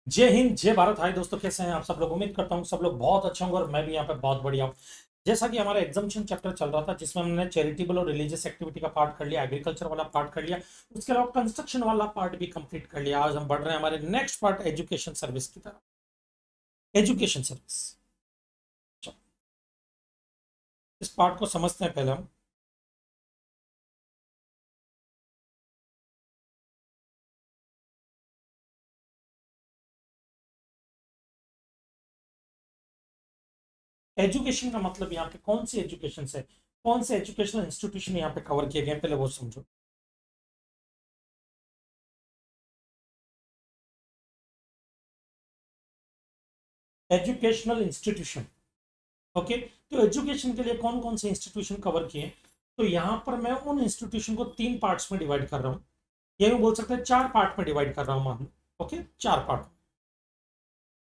जय हिंद, जय भारत। हाय दोस्तों, कैसे हैं आप सब लोग। उम्मीद करता हूँ सब लोग बहुत अच्छे होंगे और मैं भी यहाँ पे बहुत बढ़िया हूँ। जैसा कि हमारा एग्जामिशन चैप्टर चल रहा था जिसमें हमने चैरिटेबल और रिलीजियस एक्टिविटी का पार्ट कर लिया, एग्रीकल्चर वाला पार्ट कर लिया, उसके अलावा कंस्ट्रक्शन वाला पार्ट भी कंप्लीट कर लिया। आज हम बढ़ रहे हैं हमारे नेक्स्ट पार्ट एजुकेशन सर्विस की तरफ। एजुकेशन सर्विस, इस पार्ट को समझते हैं पहले हम। एजुकेशन का मतलब यहाँ पे कौन सी एजुकेशन है, कौन से एजुकेशनल इंस्टीट्यूशन यहाँ पे कवर किए गए हैं, पहले वो समझो। Educational institution, okay. तो एजुकेशन के लिए कौन कौन से इंस्टीट्यूशन कवर किए, तो यहां पर मैं उन इंस्टीट्यूशन को तीन पार्ट्स में डिवाइड कर रहा हूं, ये भी बोल सकते हैं चार पार्ट में डिवाइड कर रहा हूं, मान लो। ओके, चार पार्ट।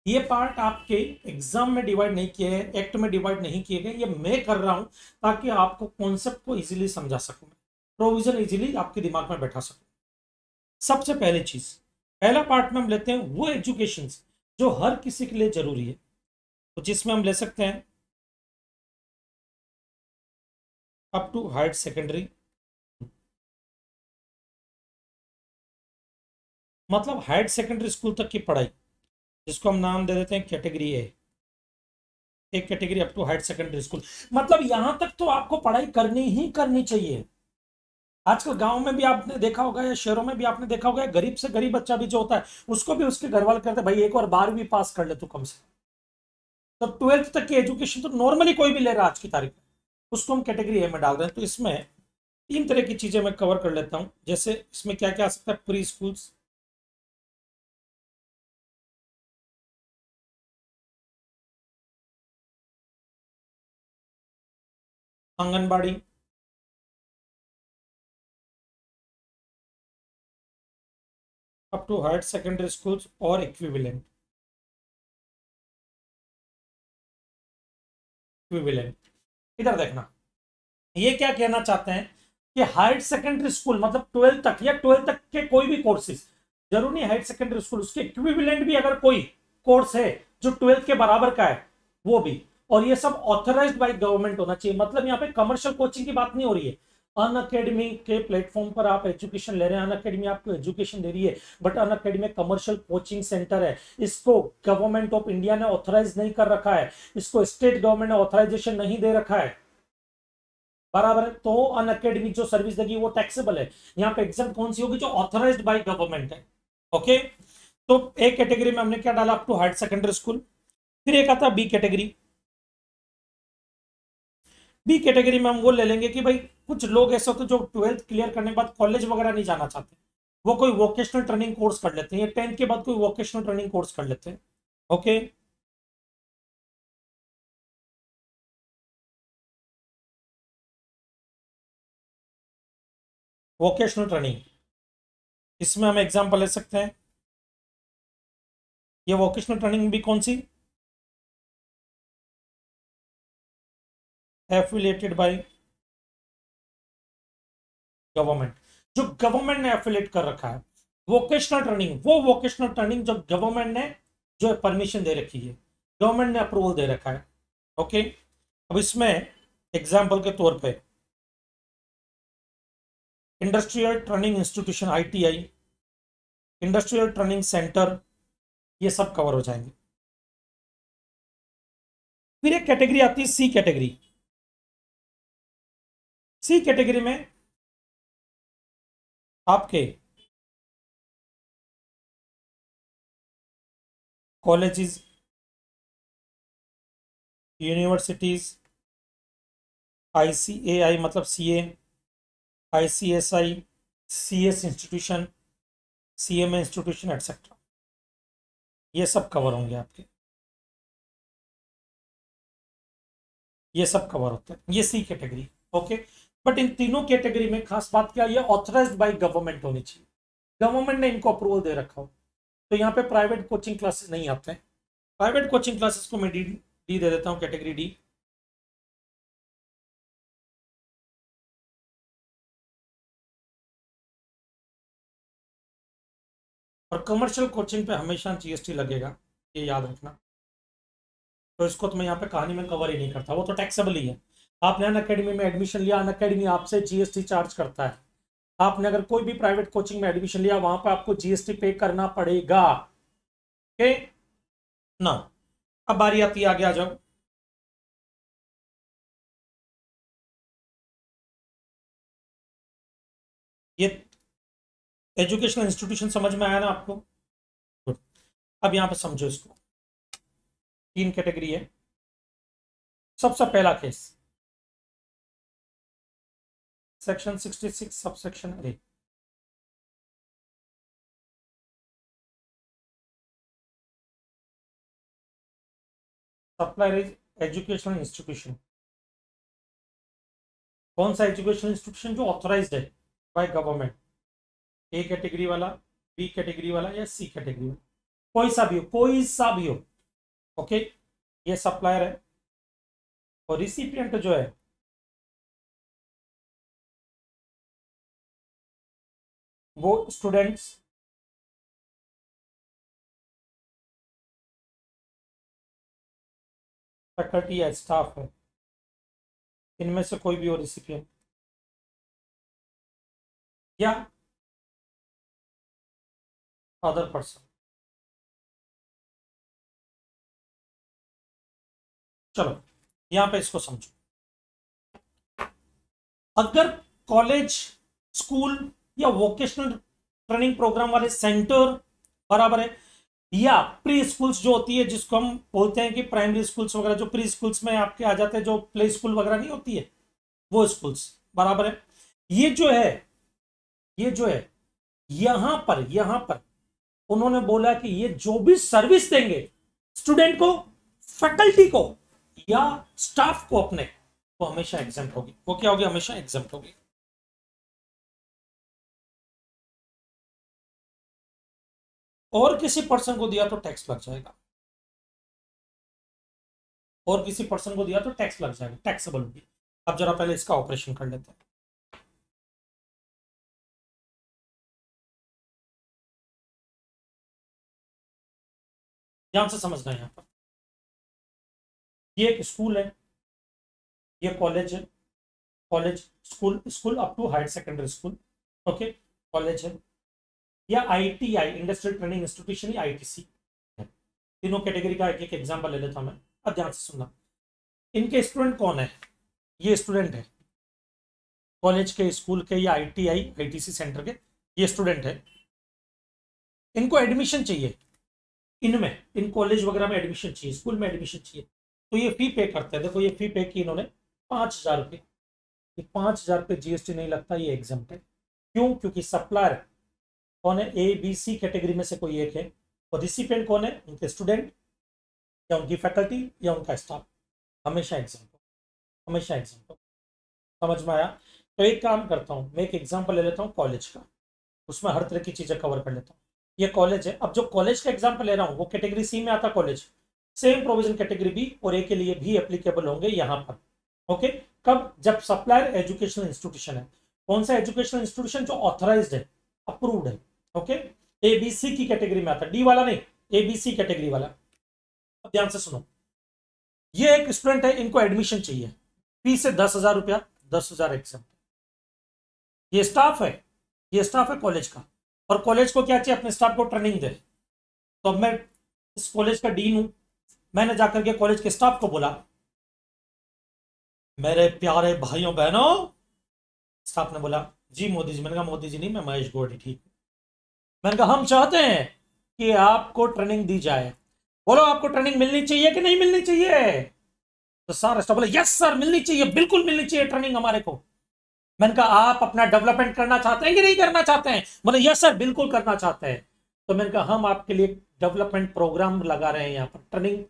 ये पार्ट आपके एग्जाम में डिवाइड नहीं किए हैं, एक्ट में डिवाइड नहीं किए गए, ये मैं कर रहा हूं ताकि आपको कॉन्सेप्ट को इजीली समझा सकूं, प्रोविजन इजीली आपके दिमाग में बैठा सकूं। सबसे पहली चीज, पहला पार्ट में हम लेते हैं वो एजुकेशन जो हर किसी के लिए जरूरी है, तो जिसमें हम ले सकते हैं अप टू हायर सेकेंडरी, मतलब हायर सेकेंडरी स्कूल तक की पढ़ाई, जिसको हम नाम दे देते हैं कैटेगरी ए। एक category up to higher secondary school, मतलब यहां तक तो आपको पढ़ाई करनी ही करनी चाहिए। आजकल गांव में भी आपने देखा होगा या शहरों में भी आपने देखा होगा, गरीब से गरीब बच्चा भी जो होता है उसको भी उसके घर वाले कहते हैं भाई एक और 12वीं पास कर ले तू कम से। तो 12th तक की एजुकेशन तो नॉर्मली कोई भी ले रहा है आज की तारीख में, उसको हम कैटेगरी ए में डाल रहे हैं। तो इसमें तीन तरह की चीजें मैं कवर कर लेता हूं। जैसे इसमें क्या क्या आ सकता है, pre schools, anganwadi, up to higher secondary schools और इक्विवेलेंट। इक्विवेलेंट, इधर देखना, ये क्या कहना चाहते हैं कि हायर सेकेंडरी स्कूल मतलब 12th तक या 12th तक के कोई भी कोर्सेज, जरूर नहीं हायर सेकेंडरी स्कूल, उसके इक्विवेलेंट भी अगर कोई कोर्स है जो 12th के बराबर का है वो भी, और ये सब ऑथराइज्ड बाय गवर्नमेंट होना चाहिए। मतलब यहाँ पे कमर्शियल कोचिंग की बात नहीं हो रही है। अन अकेडमी के प्लेटफॉर्म पर आप एजुकेशन ले रहे हैं, अन अकेडमी आपको एजुकेशन दे रही है, but an academy commercial coaching centre है, इसको गवर्नमेंट ऑफ इंडिया ने ऑथराइज नहीं कर रखा है, इसको स्टेट गवर्नमेंट ने ऑथराइजेशन नहीं दे रखा है, बराबर है। तो अन अकेडमिक जो सर्विस देगी वो टैक्सेबल है। यहाँ पे एग्जाम कौन सी होगी, जो ऑथराइज्ड बाय गवर्नमेंट है। ओके, तो एक कैटेगरी में हमने क्या डाला, up to higher secondary school. फिर एक आता बी कैटेगरी। बी कैटेगरी में हम वो ले लेंगे कि भाई कुछ लोग ऐसे होते हैं जो 12th क्लियर करने के बाद कॉलेज वगैरह नहीं जाना चाहते, वो कोई वोकेशनल ट्रेनिंग कोर्स कर लेते हैं, या 10th के बाद कोई वोकेशनल ट्रेनिंग कोर्स कर लेते हैं। ओके, वोकेशनल ट्रेनिंग, इसमें हम एग्जाम्पल ले सकते हैं। ये वोकेशनल ट्रेनिंग भी कौन सी, एफिलिएटेड बाय गवर्नमेंट, जो गवर्नमेंट ने एफिलेट कर रखा है। वोकेशनल ट्रेनिंग, वो वोकेशनल ट्रेनिंग जो गवर्नमेंट ने जो परमिशन दे रखी है, गवर्नमेंट ने अप्रूवल दे रखा है। ओके, अब इसमें एग्जाम्पल के तौर पे industrial training institution ITI, industrial training centre, ये सब कवर हो जाएंगे। फिर एक कैटेगरी आती है सी कैटेगरी। सी कैटेगरी में आपके कॉलेजेस, यूनिवर्सिटीज, आईसीएआई मतलब CA, ICSI, CS institution, CMA institution etcetera, ये सब कवर होंगे आपके, ये सब कवर होते हैं, ये सी कैटेगरी। ओके, बट इन तीनों कैटेगरी में खास बात क्या, ये ऑथराइज्ड बाय गवर्नमेंट होनी चाहिए, गवर्नमेंट ने इनको अप्रूवल दे रखा हो। तो यहाँ पे प्राइवेट कोचिंग क्लासेस नहीं आते हैं। प्राइवेट कोचिंग क्लासेस को मैं डी डी दे देता हूँ, कैटेगरी डी। और और कमर्शियल कोचिंग पे हमेशा जीएसटी लगेगा, ये याद रखना। तो इसको तो मैं यहाँ पे कहानी में कवर ही नहीं करता, वो तो टैक्सेबल ही है। आपने अन अकेडमी में एडमिशन लिया, अन अकेडमी आपसे जीएसटी चार्ज करता है। आपने अगर कोई भी प्राइवेट कोचिंग में एडमिशन लिया, वहां पे आपको जीएसटी पे करना पड़ेगा। ओके ना। अब बारी आती है, आगे आ जाओ। ये एजुकेशनल इंस्टीट्यूशन समझ में आया ना आपको? Good. अब यहां पे समझो इसको, तीन कैटेगरी है। सबसे पहला case section 66 subsection A. Supplier is educational institution. कौन सा एजुकेशनल इंस्टीट्यूशन? जो ऑथराइज्ड है बाय गवर्नमेंट। ए कैटेगरी वाला, बी कैटेगरी वाला या सी कैटेगरी वाला, कोई सा भी हो, कोई सा भी हो। ओके, ये सप्लायर है। और रिसिपिएंट जो है वो स्टूडेंट्स, फैकल्टी या स्टाफ है, इनमें से कोई भी हो रिसिपिएंट, या अदर पर्सन। चलो यहां पे इसको समझो। अगर कॉलेज, स्कूल या वोकेशनल ट्रेनिंग प्रोग्राम वाले सेंटर, बराबर है, या प्री स्कूल्स जो होती है, जिसको हम बोलते हैं कि प्राइमरी स्कूल्स वगैरह, जो प्री स्कूल्स में आपके आ जाते हैं, जो प्ले स्कूल वगैरह नहीं होती है, वो स्कूल्स, बराबर है। ये जो है, ये जो है, यहां पर उन्होंने बोला कि ये जो भी सर्विस देंगे स्टूडेंट को, फैकल्टी को या स्टाफ को अपने, वो हमेशा एग्जाम्प्ट होगी। वो क्या होगी? हमेशा एग्जाम्प्ट होगी। और किसी पर्सन को दिया तो टैक्स लग जाएगा, और किसी पर्सन को दिया तो टैक्स लग जाएगा, टैक्सेबल होगी। अब जरा पहले इसका ऑपरेशन कर लेते हैं। ध्यान से समझना है यहां पर। ये एक स्कूल है, ये कॉलेज है, college, school, school up to higher secondary school, okay, college है, या आईटीआई, इंडस्ट्रियल ट्रेनिंग इंस्टीट्यूशन, या आईटीसी। तीनों कैटेगरी का एक एक एग्जांपल ले लेता हूं मैं। अब ध्यान से सुनना, इनके स्टूडेंट कौन है? ये स्टूडेंट है कॉलेज के, स्कूल के, या आईटीआई आईटीसी सेंटर के, ये स्टूडेंट है। इनको एडमिशन चाहिए, इनमें, इन कॉलेज वगैरह में एडमिशन चाहिए, स्कूल में एडमिशन चाहिए, तो ये फी पे करते हैं। देखो ये फी पे की इन्होंने 5,000 रुपये। ये 5,000 रुपये जीएसटी नहीं लगता, ये एग्जाम्प्ट है। क्यों? क्योंकि सप्लायर कौन है? ए बी सी कैटेगरी में से कोई एक है। और रिसिपिएंट कौन है? उनके स्टूडेंट या उनकी फैकल्टी या उनका स्टाफ। हमेशा एग्जाम्पल, हमेशा एग्जाम्पल। समझ में आया? तो एक काम करता हूँ, मैं एक एग्जाम्पल ले लेता हूँ कॉलेज का, उसमें हर तरह की चीजें कवर कर लेता हूँ। ये कॉलेज है। अब जो कॉलेज का एग्जाम्पल ले रहा हूँ वो कैटेगरी सी में आता college, same provision category B और ए के लिए भी एप्लीकेबल होंगे यहां पर। ओके, कब? जब सप्लायर एजुकेशनल इंस्टीट्यूशन है। कौन सा एजुकेशनल इंस्टीट्यूशन? जो ऑथराइज्ड है, अप्रूव्ड है। ओके, एबीसी की कैटेगरी में आता, डी वाला नहीं, एबीसी कैटेगरी वाला। अब ध्यान से सुनो, ये एक स्टूडेंट है, इनको एडमिशन चाहिए, फीस है 10,000 रुपया, 10,000 एग्जाम। ये स्टाफ है, ये स्टाफ है कॉलेज का, और कॉलेज को क्या चाहिए? अपने स्टाफ को ट्रेनिंग दे। तो अब मैं इस कॉलेज का डीन हूं, मैंने जाकर के कॉलेज के स्टाफ को बोला, मेरे प्यारे भाइयों बहनों, स्टाफ ने बोला जी मोदी जी। मैंने कहा मोदी जी नहीं, मैं महेश गौड़ी, ठीक। मैंने कहा हम चाहते हैं कि आपको ट्रेनिंग दी जाए, बोलो आपको ट्रेनिंग मिलनी चाहिए कि नहीं मिलनी चाहिए? तो सारे स्टाफ बोले यस सर, मिलनी चाहिए, बिल्कुल मिलनी चाहिए ट्रेनिंग हमारे को। मैंने कहा आप अपना डेवलपमेंट करना चाहते हैं कि नहीं करना चाहते हैं? बोले यस सर, बिल्कुल करना चाहते हैं। तो मैंने कहा हम आपके लिए डेवलपमेंट प्रोग्राम लगा रहे हैं, यहाँ पर ट्रेनिंग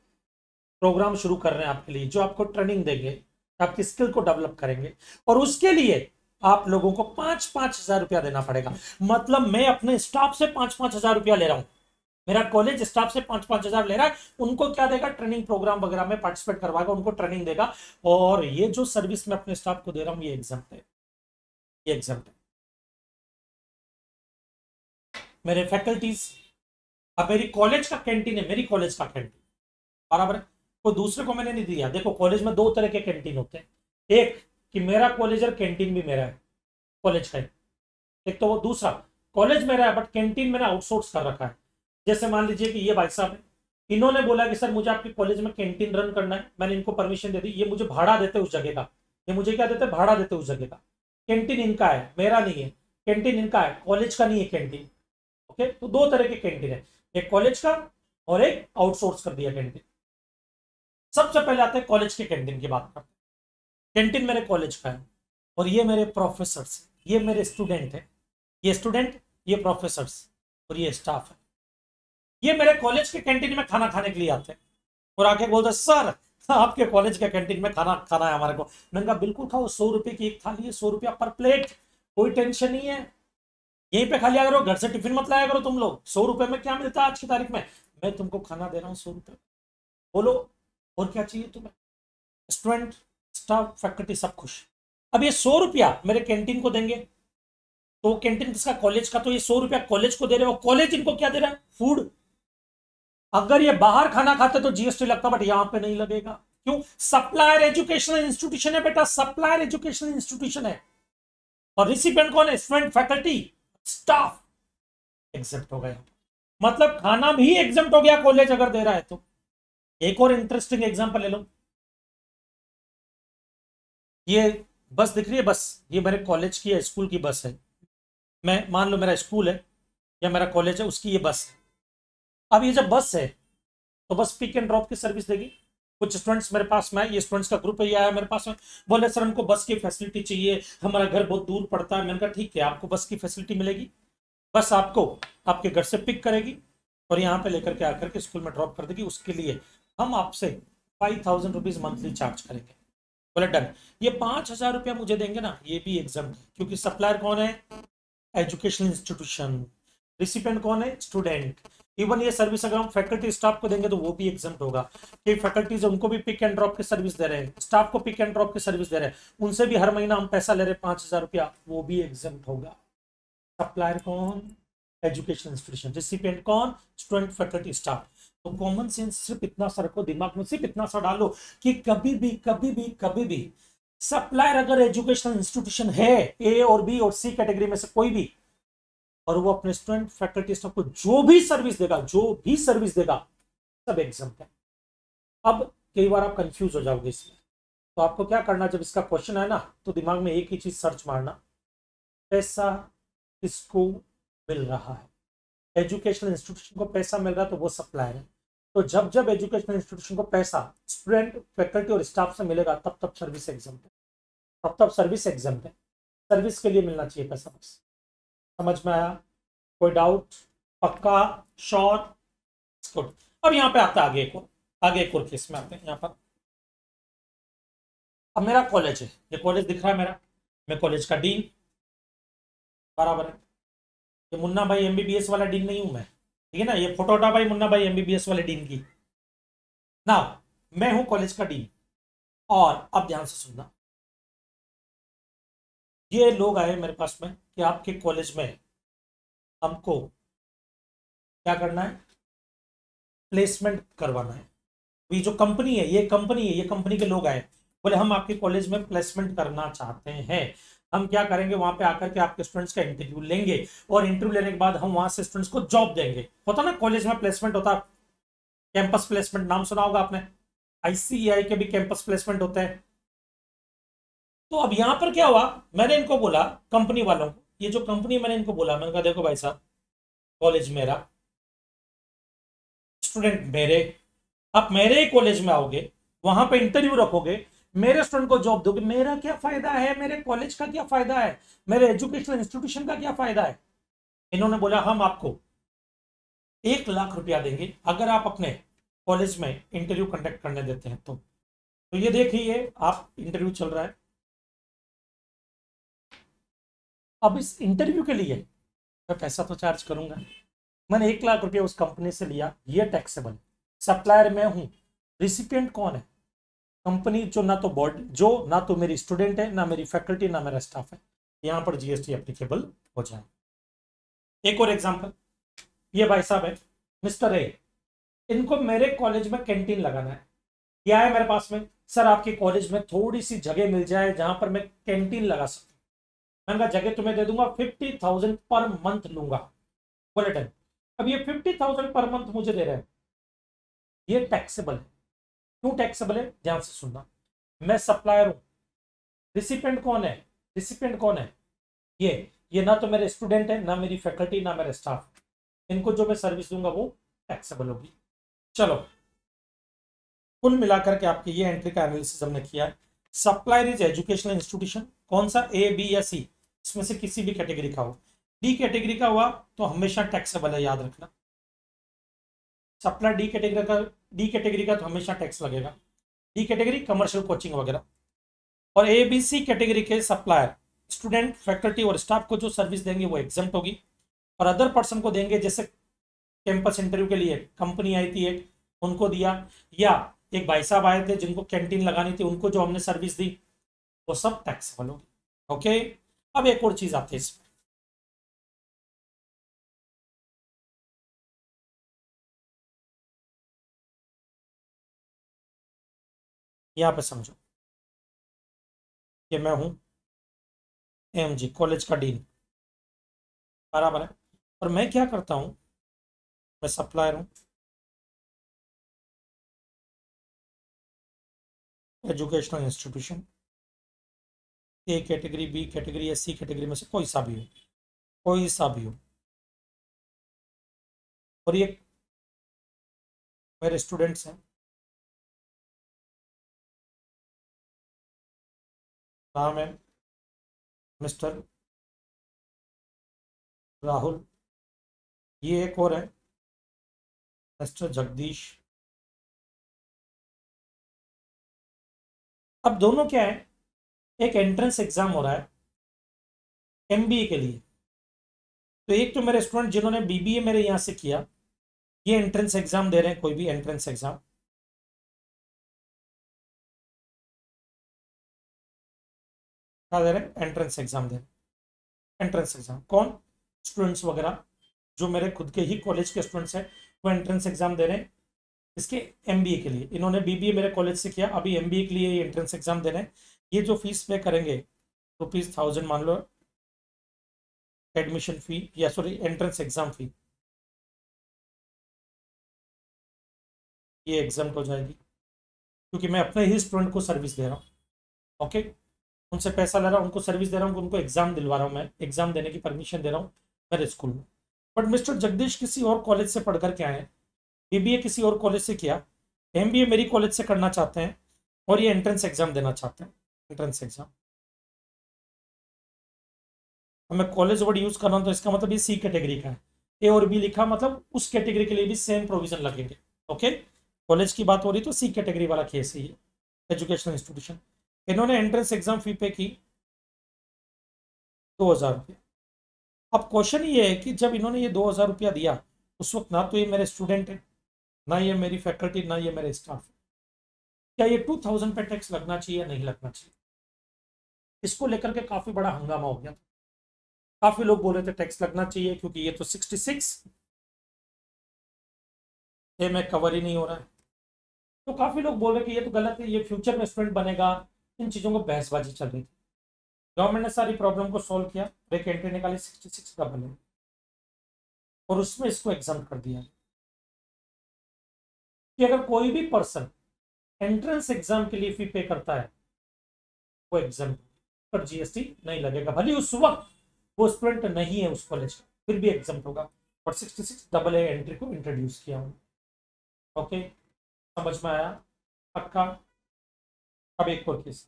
प्रोग्राम शुरू कर रहे हैं आपके लिए, जो आपको ट्रेनिंग देंगे, आपकी स्किल को डेवलप करेंगे, और उसके लिए आप लोगों को 5,000 रुपया देना पड़ेगा। मतलब मैं अपने स्टाफ से 5,000 रुपया ले रहा हूं, मेरा कॉलेज स्टाफ से 5,000 ले रहा है। उनको क्या देगा? ट्रेनिंग प्रोग्राम वगैरह में पार्टिसिपेट करवाएगा, उनको ट्रेनिंग देगा। और ये जो सर्विस मैं अपने स्टाफ को दे रहा हूं, ये एग्जाम्प्ट है, ये एग्जाम्प्ट है। मेरे फैकल्टीज अब मेरी कॉलेज का कैंटीन है, मेरी कॉलेज का कैंटीन, बराबर है, कोई दूसरे को मैंने नहीं दिया। देखो कॉलेज में दो तरह के कैंटीन होते हैं, एक कि मेरा कॉलेज और कैंटीन भी मेरा है, कॉलेज का है। एक तो वो दूसरा, कॉलेज मेरा है बट कैंटीन मैंने आउटसोर्स कर रखा है। जैसे मान लीजिए कि ये भाई साहब है, इन्होंने बोला कि सर मुझे आपके कॉलेज में कैंटीन रन करना है, मैंने इनको परमिशन दे दी, ये मुझे भाड़ा देते उस जगह का, ये मुझे क्या देते, भाड़ा देते उस जगह का। कैंटीन इनका है, मेरा नहीं है, कैंटीन इनका है, कॉलेज का नहीं है कैंटीन। ओके, तो दो तरह के कैंटीन है, एक कॉलेज का और एक आउटसोर्स कर दिया कैंटीन। सबसे पहले आते हैं कॉलेज के कैंटीन की बात करते हैं। कैंटीन मेरे कॉलेज का है और ये मेरे प्रोफेसर, ये मेरे स्टूडेंट है, ये स्टूडेंट, ये प्रोफेसर और ये स्टाफ है। ये मेरे कॉलेज के कैंटीन में खाना खाने के लिए आते हैं और आके बोलते सर आपके कॉलेज के कैंटीन में खाना खाना है हमारे को। मैंने कहा बिल्कुल खाओ, 100 रुपए की एक थाली है, 100 रुपया पर प्लेट, कोई टेंशन नहीं है, यहीं पे खा लिया करो, घर से टिफिन मत लाया करो तुम लोग। 100 रुपए में क्या मिलता है आज की तारीख में, मैं तुमको खाना दे रहा हूँ 100 रुपए, बोलो और क्या चाहिए तुम्हें। स्टूडेंट, स्टाफ, फैकल्टी सब खुश। अब ये 100 रुपया मेरे कैंटीन को देंगे, तो कैंटीन किसका, कॉलेज का, तो ये 100 रुपया कॉलेज को दे रहे हो, कॉलेज इनको क्या दे रहा है, फूड। अगर ये बाहर खाना खाते तो जीएसटी लगता, बट यहां पे नहीं लगेगा। क्यों, सप्लायर एजुकेशनल इंस्टीट्यूशन है बेटा, सप्लायर एजुकेशनल इंस्टीट्यूशन है। और रिसिपिएंट कौन है, स्टूडेंट, फैकल्टी, स्टाफ, एग्जेप्ट हो गया। मतलब खाना भी एग्जेप्ट हो गया कॉलेज अगर दे रहा है तो। एक और इंटरेस्टिंग एग्जांपल ले लो, ये बस दिख रही है, बस ये मेरे कॉलेज की है, स्कूल की बस है। मैं मान लो मेरा स्कूल है या मेरा कॉलेज है, उसकी ये बस है। अब ये जब बस है तो बस पिक एंड ड्रॉप की सर्विस देगी। कुछ स्टूडेंट्स मेरे पास में, ये स्टूडेंट्स का ग्रुप ही आया मेरे पास में, बोले सर हमको बस की फैसिलिटी चाहिए, हमारा घर बहुत दूर पड़ता है। मैंने कहा ठीक है, आपको बस की फैसिलिटी मिलेगी, बस आपको आपके घर से पिक करेगी और यहाँ पे लेकर के आकर के स्कूल में ड्रॉप कर देगी। उसके लिए हम आपसे 5,000 रुपीज मंथली चार्ज करेंगे। बोले डन। ये 5,000 रुपया मुझे देंगे ना, ये भी एग्जाम, क्योंकि सप्लायर कौन है, एजुकेशनल इंस्टीट्यूशन, रिसिपेंट कौन है, स्टूडेंट। इवन ये सर्विस अगर हम फैकल्टी स्टाफ को देंगे तो वो भी एग्जाम्प्ट होगा कि फैकल्टीज उनको भी पिक एंड ड्रॉप की सर्विस दे रहे हैं, स्टाफ को पिक एंड ड्रॉप की सर्विस दे रहे हैं, उनसे भी हर महीना हम पैसा ले रहे हैं 5,000 रुपया, वो भी एग्जाम्प्ट होगा। सप्लायर कौन, एजुकेशन इंस्टीट्यूशन, रिसिपिएंट कौन, स्टूडेंट, फैकल्टी, स्टाफ। तो कॉमन सेंस सिर्फ इतना सा रखो दिमाग में, सिर्फ इतना सा डालो कि कभी भी कभी भी कभी भी सप्लायर अगर एजुकेशनल इंस्टीट्यूशन है, ए और बी और सी कैटेगरी में से कोई भी, और वो अपने स्टूडेंट, फैकल्टी, स्टाफ को जो भी सर्विस देगा, जो भी सर्विस देगा, सब एग्जाम्प्ट है। अब कई बार आप कंफ्यूज हो जाओगे इसमें, तो आपको क्या करना, जब इसका क्वेश्चन है ना तो दिमाग में एक ही चीज सर्च मारना, पैसा किसको मिल रहा है। एजुकेशनल इंस्टीट्यूशन को पैसा मिल रहा है तो वो सप्लायर है। तो जब जब एजुकेशनल इंस्टीट्यूशन को पैसा स्टूडेंट, फैकल्टी और स्टाफ से मिलेगा तब तब सर्विस एग्जाम्प्ट है, तब तब सर्विस एग्जाम्प्ट है। सर्विस के लिए मिलना चाहिए पैसा बस। समझ में आया, कोई डाउट, पक्का, श्योर, गुड। अब यहाँ पे आता है आगे एक और केस में आते हैं। यहाँ पर अब मेरा कॉलेज है, ये कॉलेज दिख रहा है मेरा, मैं कॉलेज का डीन, बराबर है। ये मुन्ना भाई एमबीबीएस वाला डीन नहीं हूं मैं, ठीक है ना, ये फोटो हटा भाई मुन्ना भाई एमबीबीएस वाले डीन की ना, मैं हूं कॉलेज का डीन। और अब ध्यान से सुनना, ये लोग आए मेरे पास में कि आपके कॉलेज में हमको क्या करना है, प्लेसमेंट करवाना है। ये जो कंपनी है, ये कंपनी के लोग आए, बोले हम आपके कॉलेज में प्लेसमेंट करना चाहते हैं। हम क्या करेंगे, वहां पे आकर के आपके स्टूडेंट्स का इंटरव्यू लेंगे और इंटरव्यू लेने के बाद हम वहां से स्टूडेंट्स को जॉब देंगे। होता ना कॉलेज में प्लेसमेंट होता, कैंपस प्लेसमेंट, नाम सुना होगा आपने, आईसीएआई के भी कैंपस प्लेसमेंट होते हैं। तो अब यहां पर क्या हुआ, मैंने इनको बोला कंपनी वालों को, ये जो कंपनी, मैंने इनको बोला, मैंने कहा देखो भाई साहब, कॉलेज मेरा, स्टूडेंट मेरे, आप मेरे ही कॉलेज में आओगे, वहां पे इंटरव्यू रखोगे, मेरे स्टूडेंट को जॉब दोगे, मेरा क्या फायदा है, मेरे कॉलेज का क्या फायदा है, मेरे एजुकेशनल इंस्टीट्यूशन का क्या फायदा है। इन्होंने बोला हम आपको 1,00,000 रुपया देंगे अगर आप अपने कॉलेज में इंटरव्यू कंडक्ट करने देते हैं तो ये देखिए आप इंटरव्यू चल रहा है। अब इस इंटरव्यू के लिए मैं पैसा तो चार्ज करूंगा, मैंने 1,00,000 रुपया उस कंपनी से लिया, ये टैक्सेबल। सप्लायर मैं हूं, रिसिपिएंट कौन है, कंपनी, जो ना तो बोर्ड, जो ना तो मेरी स्टूडेंट है, ना मेरी फैकल्टी, ना मेरा स्टाफ है, यहां पर जीएसटी एप्लीकेबल हो जाए। एक और एग्जांपल, ये भाई साहब है, मिस्टर ए, इनको मेरे कॉलेज में कैंटीन लगाना है। क्या है मेरे पास में, सर आपके कॉलेज में थोड़ी सी जगह मिल जाए जहां पर मैं कैंटीन लगा सकूं। मैंने कहा जगह तुम्हें दे दूंगा, 50,000 पर मंथ लूंगा। बोले डन। अब ये 50,000 पर मंथ मुझे दे रहे हैं, ये टैक्सेबल है। क्यों टैक्सेबल है, ध्यान से सुनना। मैं सप्लायर हूं, रिसिपेंट कौन है, रिसिपेंट कौन है, ये ना तो मेरे स्टूडेंट है, ना मेरी फैकल्टी, ना मेरे स्टाफ। इनको जो मैं सर्विस दूंगा वो टैक्सेबल होगी। चलो, कुल मिलाकर के आपके ये एंट्री का एनालिसिस हमने किया है। सप्लायर इज एजुकेशनल इंस्टीट्यूशन, कौन सा, ए बी या सी, इसमें से किसी भी कैटेगरी का हो। डी कैटेगरी का हुआ तो हमेशा टैक्सेबल है, याद रखना। सप्लायर डी कैटेगरी का तो हमेशा टैक्स लगेगा। डी कैटेगरी कमर्शियल कोचिंग वगैरह। और ए बी सी कैटेगरी के सप्लायर स्टूडेंट, फैकल्टी और स्टाफ को जो सर्विस देंगे वो एग्जम्प्ट होगी। और अदर पर्सन को देंगे, जैसे कैंपस इंटरव्यू के लिए कंपनी आई थी एक, उनको दिया, या एक भाई साहब आए थे जिनको कैंटीन लगानी थी, उनको जो हमने सर्विस दी, वो सब टैक्सेबल होगी। ओके, अब एक और चीज आती है इसमें, यहां पे समझो कि मैं हूं एमजी कॉलेज का डीन, बराबर है। और मैं क्या करता हूं, मैं सप्लायर हूं, educational institution, A category, B category या सी कैटेगरी में से कोई सा भी हो, कोई सा भी हो। और ये मेरे स्टूडेंट्स हैं, नाम है मिस्टर राहुल, ये एक और है मिस्टर जगदीश। अब दोनों क्या है, एक एंट्रेंस एग्जाम हो रहा है एमबीए के लिए। तो एक तो मेरे स्टूडेंट जिन्होंने बीबीए मेरे यहाँ से किया, ये एंट्रेंस एग्जाम दे रहे हैं, कोई भी एंट्रेंस एग्जाम, क्या दे रहे हैं, एंट्रेंस एग्जाम दे रहे हैं। एंट्रेंस एग्जाम कौन, स्टूडेंट्स वगैरह जो मेरे खुद के ही कॉलेज के स्टूडेंट्स हैं, वो एंट्रेंस एग्जाम दे रहे हैं इसके एमबीए के लिए। इन्होंने बीबीए मेरे कॉलेज से किया, अभी एमबीए के लिए ये एंट्रेंस एग्जाम दे रहे हैं। ये जो फीस पे करेंगे, ₹1000 मान लो एडमिशन फी, या सॉरी एंट्रेंस एग्जाम फी, ये एग्जाम हो जाएगी, क्योंकि मैं अपने ही स्टूडेंट को सर्विस दे रहा हूँ। ओके, उनसे पैसा ले रहा हूँ, उनको सर्विस दे रहा हूँ, उनको एग्जाम दिलवा रहा हूँ, मैं एग्जाम देने की परमिशन दे रहा हूँ मेरे स्कूल में। बट मिस्टर जगदीश किसी और कॉलेज से पढ़ कर के आए हैं, बीबीए किसी और कॉलेज से किया, एमबीए मेरी कॉलेज से करना चाहते हैं, और ये एंट्रेंस एग्जाम देना चाहते हैं, एंट्रेंस एग्जाम। अब मैं कॉलेज वर्ड यूज कर रहा हूँ तो इसका मतलब ये सी कैटेगरी का है। ए और बी लिखा मतलब उस कैटेगरी के लिए भी सेम प्रोविजन लगेंगे। ओके, कॉलेज की बात हो रही तो सी कैटेगरी वाला केस है ये, एजुकेशनल इंस्टीट्यूशन। इन्होंने एंट्रेंस एग्जाम फी पे की ₹2000। अब क्वेश्चन ये है कि जब इन्होंने ये ₹2000 दिया, उस वक्त ना तो ये मेरे स्टूडेंट है, ना ये मेरी फैकल्टी, ना ये मेरे स्टाफ है। क्या ये 2000 पे टैक्स लगना चाहिए या नहीं लगना चाहिए, इसको लेकर के काफी बड़ा हंगामा हो गया था। काफी लोग बोल रहे थे टैक्स लगना चाहिए, क्योंकि ये तो 66 ए में कवर ही नहीं हो रहा है। तो काफी लोग बोल रहे कि ये तो गलत है, ये फ्यूचर में स्टूडेंट बनेगा, इन चीजों को बहसबाजी चल रही थी। गवर्नमेंट ने सारी प्रॉब्लम को सॉल्व किया, ब्रेक एंट्री निकाली 66 डबल है, और उसमें इसको एग्जाम कर दिया कि अगर कोई भी पर्सन एंट्रेंस एग्जाम के लिए फी पे करता है, वो एग्जाम पर जीएसटी नहीं लगेगा, भले उस वक्त वो स्टूडेंट नहीं है उस कॉलेज का, फिर भी एग्जाम होगा। और 66 डबल ए एंट्री को इंट्रोड्यूस किया हूँ। ओके, समझ में आया, पक्का। अब एक और केस,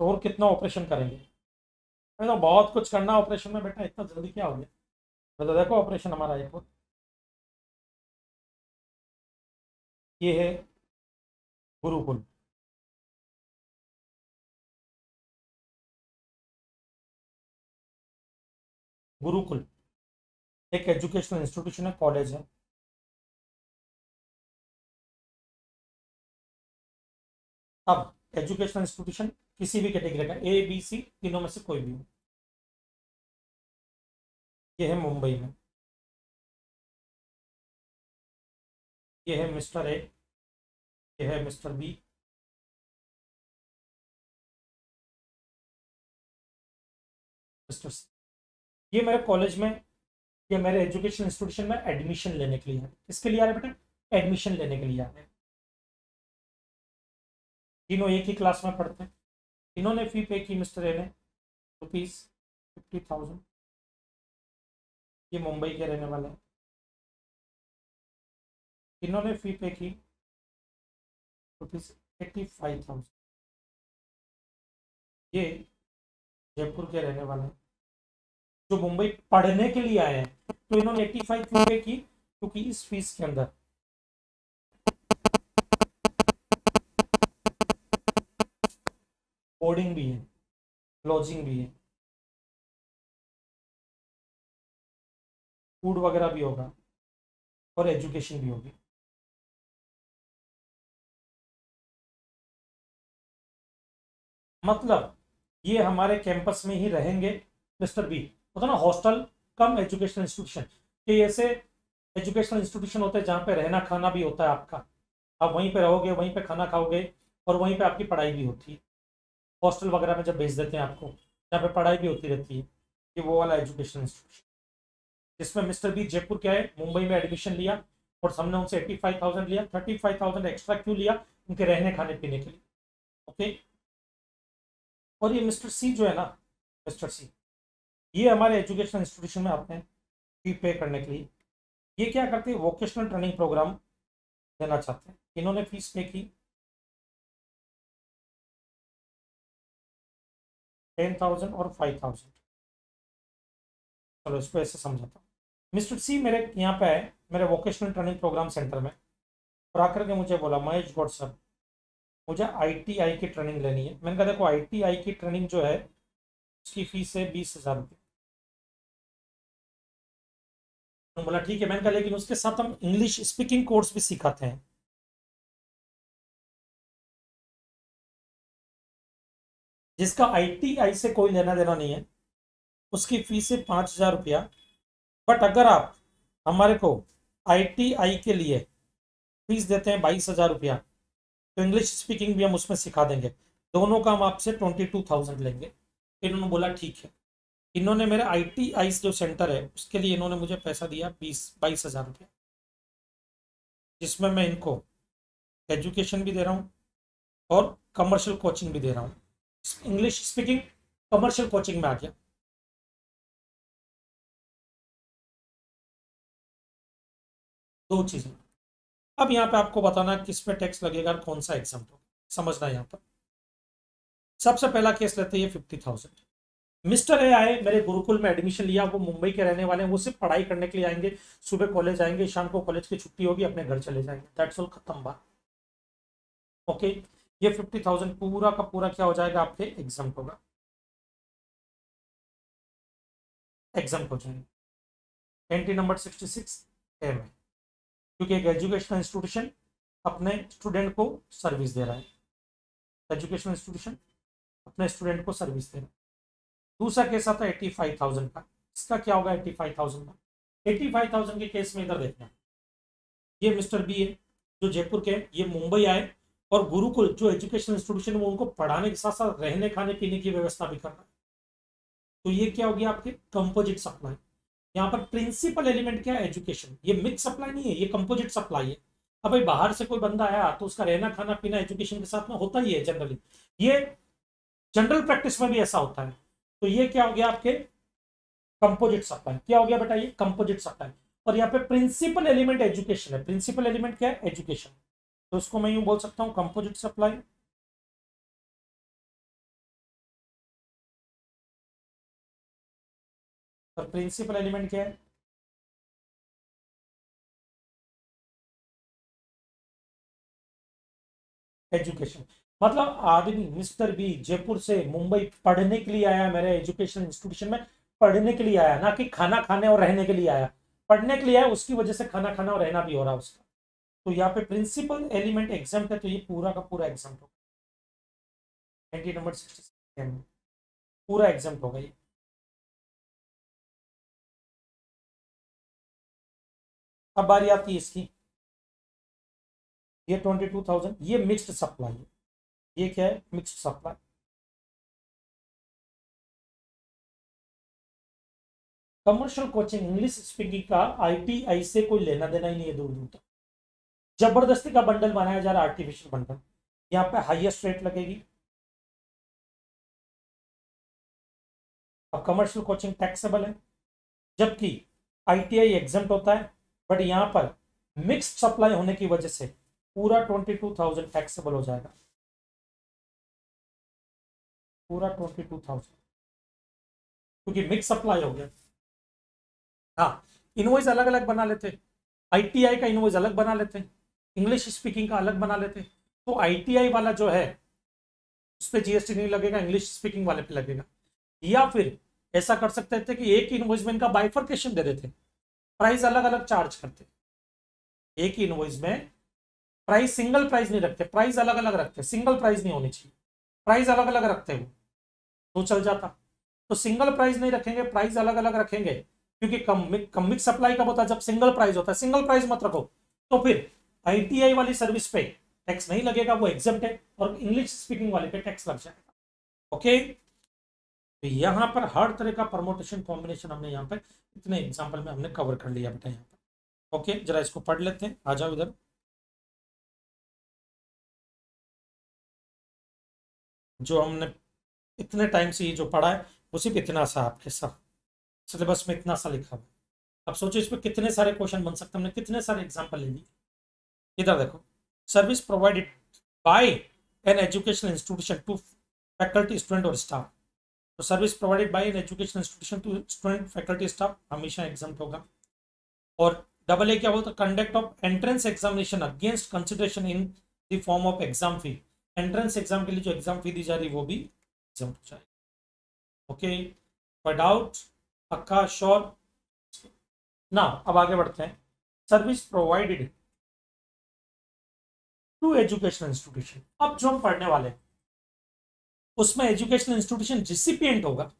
तो और कितना ऑपरेशन करेंगे, अरे तो बहुत कुछ करना ऑपरेशन में बेटा, इतना जल्दी क्या हो गया। तो देखो ऑपरेशन हमारा एक और, ये है गुरुकुल। गुरुकुल एक एजुकेशनल इंस्टीट्यूशन है, कॉलेज है। अब एजुकेशनल इंस्टीट्यूशन किसी भी कैटेगरी का, ए बी सी तीनों में से कोई भी हो, ये है मुंबई में। ये है मिस्टर ए, ये है मिस्टर बी, मिस्टर सी। ये मेरे कॉलेज में या मेरे एजुकेशन इंस्टीट्यूशन में एडमिशन लेने के लिए है। किसके लिए आ रहे बेटा? एडमिशन लेने के लिए आ रहे हैं। तीनों एक ही क्लास में पढ़ते हैं। इन्होंने फी पे की मिस्टर ए ने ₹50,000। ये मुंबई के रहने वाले हैं। इन्होंने फी पे की ₹85,000। ये जयपुर के रहने वाले हैं जो मुंबई पढ़ने के लिए आए हैं। तो इन्होंने 85 क्यों पे की? क्योंकि इस फीस के अंदर बोर्डिंग भी है, लॉजिंग भी है, फूड वगैरह भी होगा और एजुकेशन भी होगी। मतलब ये हमारे कैंपस में ही रहेंगे। मिस्टर बी होता ना हॉस्टल कम एजुकेशनल इंस्टीट्यूशन, कि ऐसे एजुकेशनल इंस्टीट्यूशन होते हैं जहाँ पे रहना खाना भी होता है आपका। आप वहीं पे रहोगे, वहीं पे खाना खाओगे और वहीं पे आपकी पढ़ाई भी होती है। हॉस्टल वगैरह में जब भेज देते हैं आपको, जहाँ पे पढ़ाई भी होती रहती है, ये वो वाला एजुकेशन इंस्टीट्यूशन जिसमें मिस्टर बी जयपुर क्या है मुंबई में एडमिशन लिया और हमने उनसे 85,000 लिया। 35,000 एक्स्ट्रा क्यों लिया? उनके रहने खाने पीने के लिए। ओके। और ये मिस्टर सी जो है ना, मिस्टर सी ये हमारे एजुकेशन इंस्टीट्यूशन में आते हैं फी पे करने के लिए। ये क्या करते हैं? वोकेशनल ट्रेनिंग प्रोग्राम देना चाहते हैं। इन्होंने फीस पे की 10,000 और 5,000। चलो इसको ऐसे समझाता हूँ। मिस्टर सी मेरे यहाँ पे आए मेरे वोकेशनल ट्रेनिंग प्रोग्राम सेंटर में और आकर के मुझे बोला, महेश गौड सर मुझे आईटीआई की ट्रेनिंग लेनी है। मैंने कहा देखो आईटीआई की ट्रेनिंग जो है उसकी फीस है 20,000 रुपये। तो बोला ठीक है। मैंने कहा लेकिन उसके साथ हम इंग्लिश स्पीकिंग कोर्स भी सिखाते हैं। जिसका आईटीआई से कोई लेना देना नहीं है, उसकी फीस है 5,000 रुपया। बट अगर आप हमारे को आईटीआई के लिए फीस देते हैं 22,000 रुपया, तो इंग्लिश स्पीकिंग भी हम उसमें सिखा देंगे। दोनों का हम आपसे 22,000 लेंगे। इन्होंने बोला ठीक है। इन्होंने मेरे आईटीआई जो सेंटर है उसके लिए इन्होंने मुझे पैसा दिया 22,000 रुपया, जिसमें मैं इनको एजुकेशन भी दे रहा हूँ और कमर्शियल कोचिंग भी दे रहा हूँ। इंग्लिश स्पीकिंग कमर्शियल कोचिंग में आ गया। दो चीजें। अब यहाँ पे आपको बताना किस पे टैक्स लगेगा और कौन सा एग्जाम होगा, समझना है यहाँ पर। सबसे पहला केस लेते हैं 50,000। मिस्टर ए आए मेरे गुरुकुल में एडमिशन लिया, वो मुंबई के रहने वाले हैं, वो सिर्फ पढ़ाई करने के लिए आएंगे। सुबह कॉलेज आएंगे, शाम को कॉलेज की छुट्टी होगी, अपने घर चले जाएंगे। दैट्स ऑल, खत्म बात। ओके। ये 50,000 पूरा का पूरा क्या हो जाएगा? आपके एग्जाम होगा, एग्जाम हो जाएंगे। एंट्री नंबर 66 एम है, क्योंकि एक एजुकेशनल इंस्टीट्यूशन अपने स्टूडेंट को सर्विस दे रहा है। एजुकेशनल इंस्टीट्यूशन अपने स्टूडेंट को सर्विस दे रहा है। दूसरा केस आता है 85,000 का। इसका क्या होगा 85,000 का? 85,000 के केस में इधर देखना, ये मिस्टर बी है जो जयपुर के हैं, ये मुंबई आए और गुरुकुल जो एजुकेशन इंस्टीट्यूशन है उनको पढ़ाने के साथ साथ रहने खाने पीने की व्यवस्था भी करना है। तो ये क्या होगी आपके कंपोजिट सप्लाई। यहाँ पर प्रिंसिपल एलिमेंट क्या है? एजुकेशन। ये मिक्स सप्लाई नहीं है, ये कंपोजिट सप्लाई है। अब भाई बाहर से कोई बंदा आया तो उसका रहना खाना पीना एजुकेशन के साथ में होता ही है जनरली। ये जनरल प्रैक्टिस में भी ऐसा होता है। तो ये क्या हो गया आपके कंपोजिट सप्लाई। क्या हो गया बेटा? ये कंपोजिट सप्लाई। और यहाँ पे प्रिंसिपल एलिमेंट एजुकेशन है। प्रिंसिपल एलिमेंट क्या है? एजुकेशन। तो उसको मैं यूं बोल सकता हूं कंपोजिट सप्लाई। और प्रिंसिपल एलिमेंट क्या है? एजुकेशन। मतलब आदमी मिस्टर बी जयपुर से मुंबई पढ़ने के लिए आया, मेरे एजुकेशन इंस्टीट्यूशन में पढ़ने के लिए आया, ना कि खाना खाने और रहने के लिए आया। पढ़ने के लिए आया, उसकी वजह से खाना खाना और रहना भी हो रहा है उसका। तो यहाँ पे प्रिंसिपल एलिमेंट एग्जाम है, तो ये पूरा का पूरा एग्जाम होगा। एंट्री नंबर 66 पूरा एग्जाम होगा ये। अब बारी आती है इसकी ये 22,000, ये मिक्स्ड सप्लाई है। ये क्या है? Mixed supply. Commercial coaching English speaking का आईटीआई से कोई लेना देना ही नहीं है दूर दूर तक। जबरदस्ती का बंडल बनाया जा रहा है, आर्टिफिशियल बंडल। यहाँ पे हाईएस्ट रेट लगेगी। और कमर्शियल कोचिंग टैक्सेबल है, जबकि आईटीआई एग्जम्प्ट होता है। बट यहाँ पर मिक्स्ड सप्लाई होने की वजह से पूरा 22,000 टैक्सेबल हो जाएगा, पूरा 22,000, क्योंकि मिक्स सप्लाई हो गया। हाँ, इनवॉइस अलग अलग बना लेते, आईटीआई का इनवॉइस अलग बना लेते, इंग्लिश स्पीकिंग का अलग बना लेते, तो आईटीआई वाला जो है उस पर जीएसटी नहीं लगेगा, इंग्लिश स्पीकिंग वाले पे लगेगा। या फिर ऐसा कर सकते थे कि एक इनवॉइस में इनका बाइफर्केशन दे देते, प्राइस अलग अलग चार्ज करते। एक ही इनवॉइस में प्राइस सिंगल प्राइस नहीं रखते, प्राइस अलग अलग रखते, सिंगल प्राइस नहीं होनी चाहिए, प्राइस अलग अलग रखते हो तो चल जाता। तो सिंगल प्राइस नहीं रखेंगे, प्राइस अलग अलग रखेंगे, क्योंकि कम मिक्स सप्लाई कब होता है? जब सिंगल प्राइस होता है। सिंगल प्राइस मत रखो, तो फिर आईटीआई वाली सर्विस पे टैक्स नहीं लगेगा, वो एग्जम्प्ट है, और इंग्लिश स्पीकिंग वाले पे टैक्स लग जाएगा। ओके, तो यहाँ पर हर तरह का परमोटेशन कॉम्बिनेशन हमने यहाँ पर इतने एग्जाम्पल में हमने कवर कर लिया बेटा यहाँ पर। ओके, जरा इसको पढ़ लेते हैं, आ जाओ इधर। जो हमने इतने टाइम से ये जो पढ़ा है वो सिर्फ इतना सा आपके साथ सिलेबस में इतना सा लिखा हुआ है। अब सोचो इस पर कितने सारे क्वेश्चन बन सकते हैं, हमने कितने सारे एग्जाम्पल ले लिए। इधर देखो, service provided by an educational institution to faculty student और स्टाफ। तो service provided by an educational institution to student faculty staff हमेशा एग्जाम होगा। और डबल ए क्या बोलता है? Conduct of entrance examination against consideration in the form of exam fee. Entrance exam के लिए जो एग्जाम फी दी जा रही है वो भी एग्जाम हो जाएगी। ओके, कोई डाउट? पक्का? श्योर ना? अब आगे बढ़ते हैं। Service provided to educational institution. अब जो हम पढ़ने वाले हैं उसमें एजुकेशनल इंस्टीट्यूशन रिसिपिएंट होगा।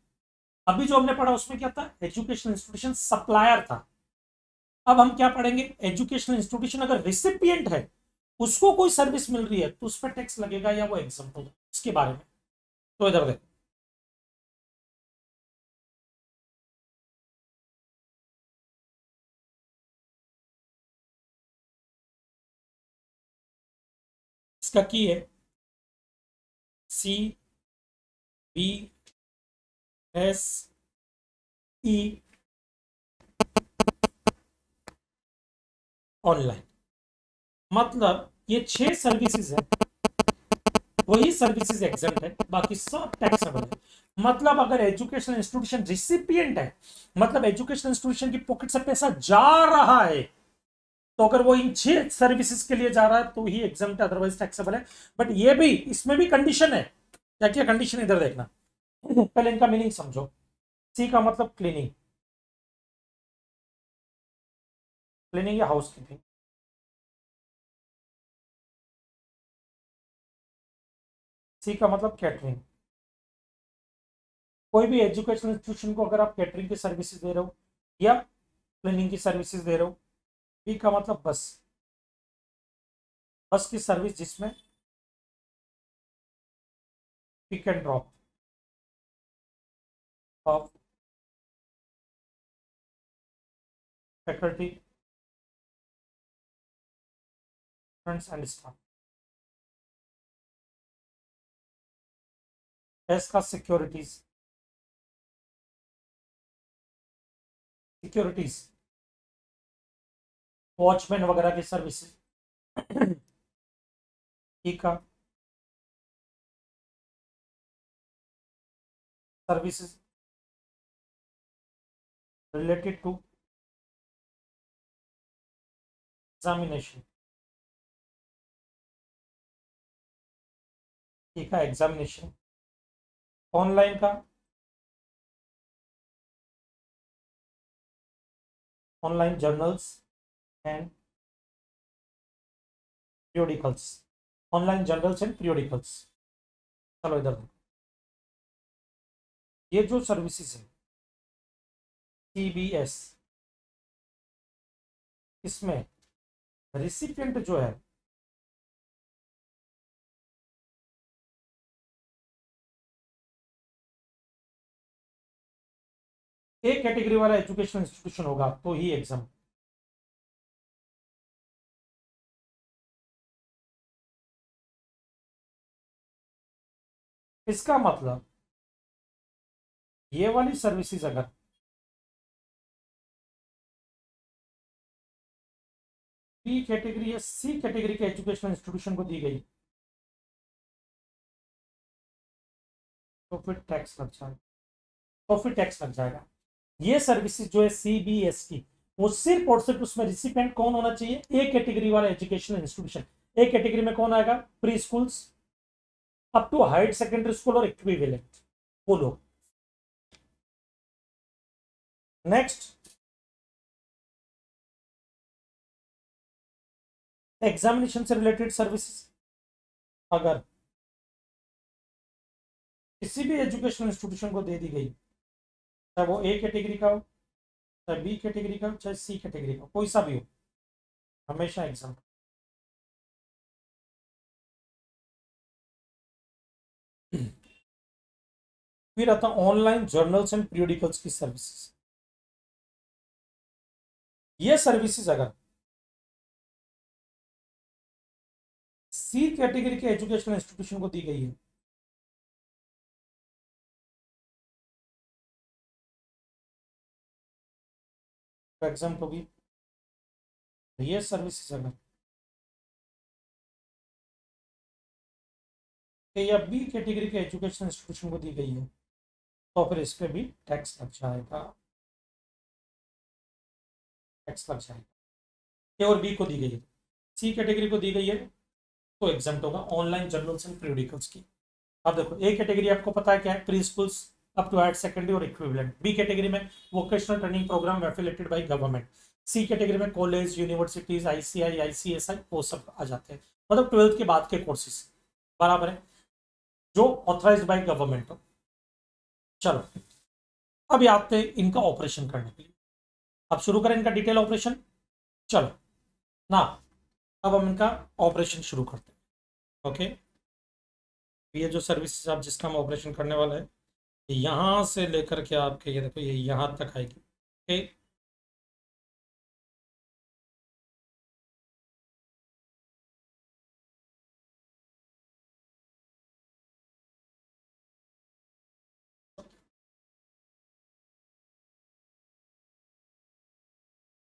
अभी जो हमने पढ़ा उसमें क्या था? एजुकेशनल इंस्टीट्यूशन सप्लायर था। अब हम क्या पढ़ेंगे? एजुकेशनल इंस्टीट्यूशन अगर रिसिपिएंट है, उसको कोई सर्विस मिल रही है, तो उस पर टैक्स लगेगा या वो एग्जम्प्ट होगा, इसके बारे में। तो इधर देखो, इसका की है C B S E online. मतलब ये 6 सर्विसेज है, वही सर्विसेज एग्जम्प्ट है, बाकी सब टैक्सेबल है। मतलब अगर एजुकेशनल इंस्टीट्यूशन रिसिपिएंट है, मतलब एजुकेशनल इंस्टीट्यूशन की पॉकेट से पैसा जा रहा है, तो अगर वो इन 6 सर्विसेज के लिए जा रहा है तो ही एग्जम्प्ट है, अदरवाइज टैक्सेबल है। बट ये भी, इसमें भी कंडीशन है। क्या क्या कंडीशन? इधर देखना, पहले इनका मीनिंग समझो। सी का मतलब क्लीनिंग, क्लीनिंग या हाउसकीपिंग। सी का मतलब कैटरिंग। कोई भी एजुकेशनल इंस्टीट्यूशन को अगर आप कैटरिंग की सर्विसेज दे रहे हो या क्लीनिंग की सर्विसेज दे रहे हो। बी का मतलब बस, बस की सर्विस जिसमें pick and drop of faculty students and staff. S का सिक्योरिटीज, सिक्योरिटीज वॉचमैन वगैरह की सर्विसेज। ई का services related to examination. E का एग्जामिनेशन। ऑनलाइन का online journals and periodicals, online journals and periodicals। चलो इधर देखो, ये जो सर्विसेज है सीबीएस, इसमें रिसिपिएंट जो है ए कैटेगरी वाला एजुकेशन इंस्टीट्यूशन होगा तो ही एग्जाम। इसका मतलब ये वाली सर्विसेज अगर बी कैटेगरी या सी कैटेगरी के एजुकेशन इंस्टीट्यूशन को दी गई तो फिर टैक्स लग जाएगा, तो फिर टैक्स लग जाएगा। ये सर्विसेज जो है CBST, वो सिर्फ और सिर्फ उसमें रिसिपेंट कौन होना चाहिए, ए कैटेगरी वाला एजुकेशन इंस्टीट्यूशन। ए कैटेगरी में कौन आएगा, pre schools up to higher secondary school और इक्विवेलेंट, वो लोग। नेक्स्ट, एग्जामिनेशन से रिलेटेड सर्विसेज अगर किसी भी एजुकेशन इंस्टीट्यूशन को दे दी गई, चाहे वो ए कैटेगरी का हो, चाहे बी कैटेगरी का हो, चाहे सी कैटेगरी का, कोई सा भी हो, हमेशा एग्जाम। फिर आता ऑनलाइन जर्नल्स एंड पीरियडिकल्स की सर्विसेज। ये सर्विसेज अगर सी कैटेगरी के एजुकेशनल इंस्टीट्यूशन को दी गई है, फॉर एग्जाम्पल भी ये सर्विसेज अगर ए या बी कैटेगरी के एजुकेशन इंस्टीट्यूशन को दी गई है तो फिर इस पर भी टैक्स लग जाएगा, टैक्स लग जाएगा। ए और बी को दी गई है, सी कैटेगरी को दी गई है तो एग्जाम्प्ट होगा ऑनलाइन जर्नल्स एंड पीरियडिकल्स की। अब देखो ए कैटेगरी आपको पता है क्या है, pre schools up to higher secondary और इक्विवेलेंट। बी कैटेगरी में vocational training program affiliated by government. C category में कॉलेज, यूनिवर्सिटीज, ICI, ICSI वो सब आ जाते हैं, मतलब 12th के बाद के कोर्सेज, बराबर है, जो ऑथराइज्ड बाय गवर्नमेंट हो। चलो अब आते हैं इनका ऑपरेशन करने के लिए। अब शुरू करें इनका डिटेल ऑपरेशन। चलो ना, अब हम इनका ऑपरेशन शुरू करते हैं। ओके, ये जो सर्विसेज आप जिसका हम ऑपरेशन करने वाला है, यहां से लेकर के आपके ये देखो ये यहां तक आएगी। ओके,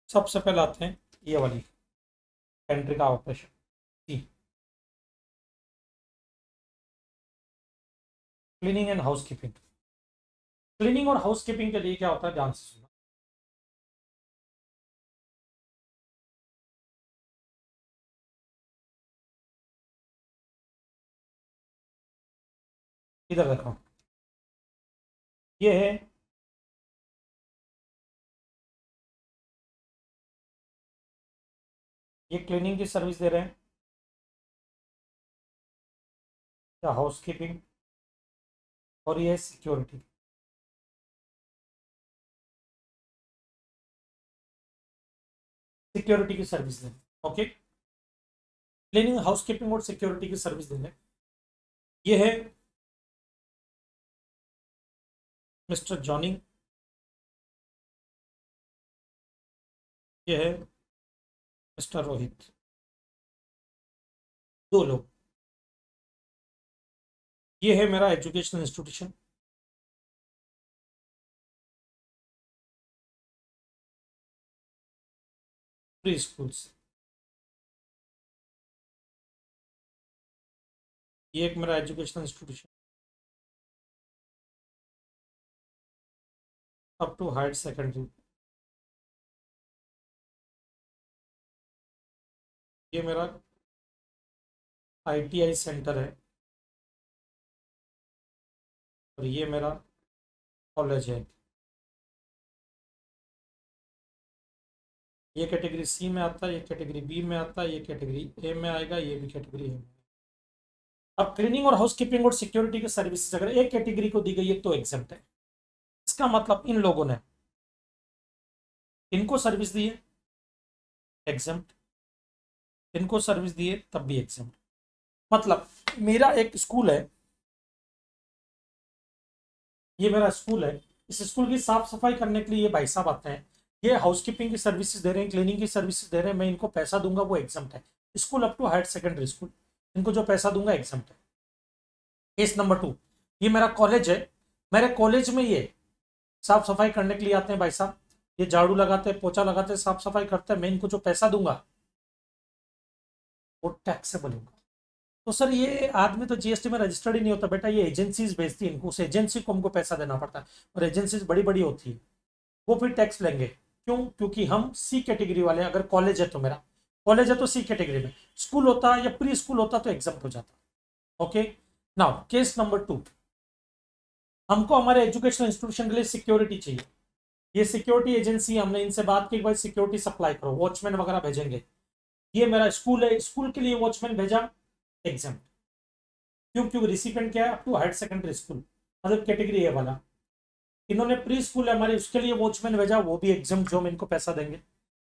सबसे पहले आते हैं ये वाली एंट्री का operation. Cleaning and housekeeping. Cleaning और हाउसकीपिंग के लिए क्या होता है, ध्यान से सुनना। इधर देखो, ये है ये क्लीनिंग की सर्विस दे रहे हैं या हाउसकीपिंग, और ये सिक्योरिटी। सिक्योरिटी की सर्विस दें। ओके, क्लीनिंग, हाउसकीपिंग और सिक्योरिटी की सर्विस दें। ये है मिस्टर जॉनी, ये है मिस्टर रोहित, दो लोग। ये है मेरा एजुकेशनल इंस्टीट्यूशन, प्री स्कूल्स। ये एक मेरा educational institution up to higher secondary. ये मेरा ITI सेंटर है और ये मेरा कॉलेज है। ये कैटेगरी सी में आता है, ये कैटेगरी बी में आता है, ये कैटेगरी ए में आएगा, ये भी कैटेगरी ए में। अब क्लीनिंग और हाउसकीपिंग और सिक्योरिटी की सर्विसेज अगर एक कैटेगरी को दी गई है तो एग्जेम्प्ट है। इसका मतलब इन लोगों ने इनको सर्विस दी है, एग्जेम्प्ट, इनको सर्विस दी है तब भी एग्जेम्प्ट। मतलब मेरा एक स्कूल है, ये मेरा स्कूल है, इस स्कूल की साफ सफाई करने के लिए ये भाई साहब आते हैं, ये हाउसकीपिंग की सर्विसेज दे रहे हैं, क्लीनिंग की सर्विसेज दे रहे हैं, मैं इनको पैसा दूंगा वो एग्जाम्प्ट है। School up to higher secondary school, इनको जो पैसा दूंगा एग्जाम्प्ट है। केस नंबर 2, ये मेरा कॉलेज है, मेरे कॉलेज में ये साफ सफाई करने के लिए आते हैं भाई साहब, ये झाड़ू लगाते हैं, पोछा लगाते हैं, साफ सफाई करते हैं, मैं इनको जो पैसा दूंगा वो टैक्सेबल होगा। तो सर ये आदमी तो जीएसटी में रजिस्टर्ड ही नहीं होता बेटा, ये एजेंसीज भेजती है इनको, उस एजेंसी को हमको पैसा देना पड़ता है, और एजेंसीज बड़ी बड़ी होती है, वो फिर टैक्स लेंगे। क्यों? क्योंकि हम सी कैटेगरी वाले, अगर कॉलेज है तो मेरा कॉलेज है तो सी कैटेगरी में, स्कूल होता या प्री स्कूल होता तो एग्जाम्प्ट हो जाता। ओके, नाउ केस नंबर 2, हमको हमारे एजुकेशनल इंस्टीट्यूशन के लिए सिक्योरिटी चाहिए। ये सिक्योरिटी एजेंसी, हमने इनसे बात की भाई सिक्योरिटी सप्लाई करो, वॉचमैन वगैरह भेजेंगे। ये मेरा स्कूल है, स्कूल के लिए वॉचमैन भेजा, एग्जाम। क्यों? क्योंकि रिसिपेंट क्या है? Up to higher secondary school, मतलब कैटेगरी ए वाला। इन्होंने प्री स्कूल है हमारे, उसके लिए वॉचमैन भेजा, वो भी एग्जाम, जो हम इनको पैसा देंगे।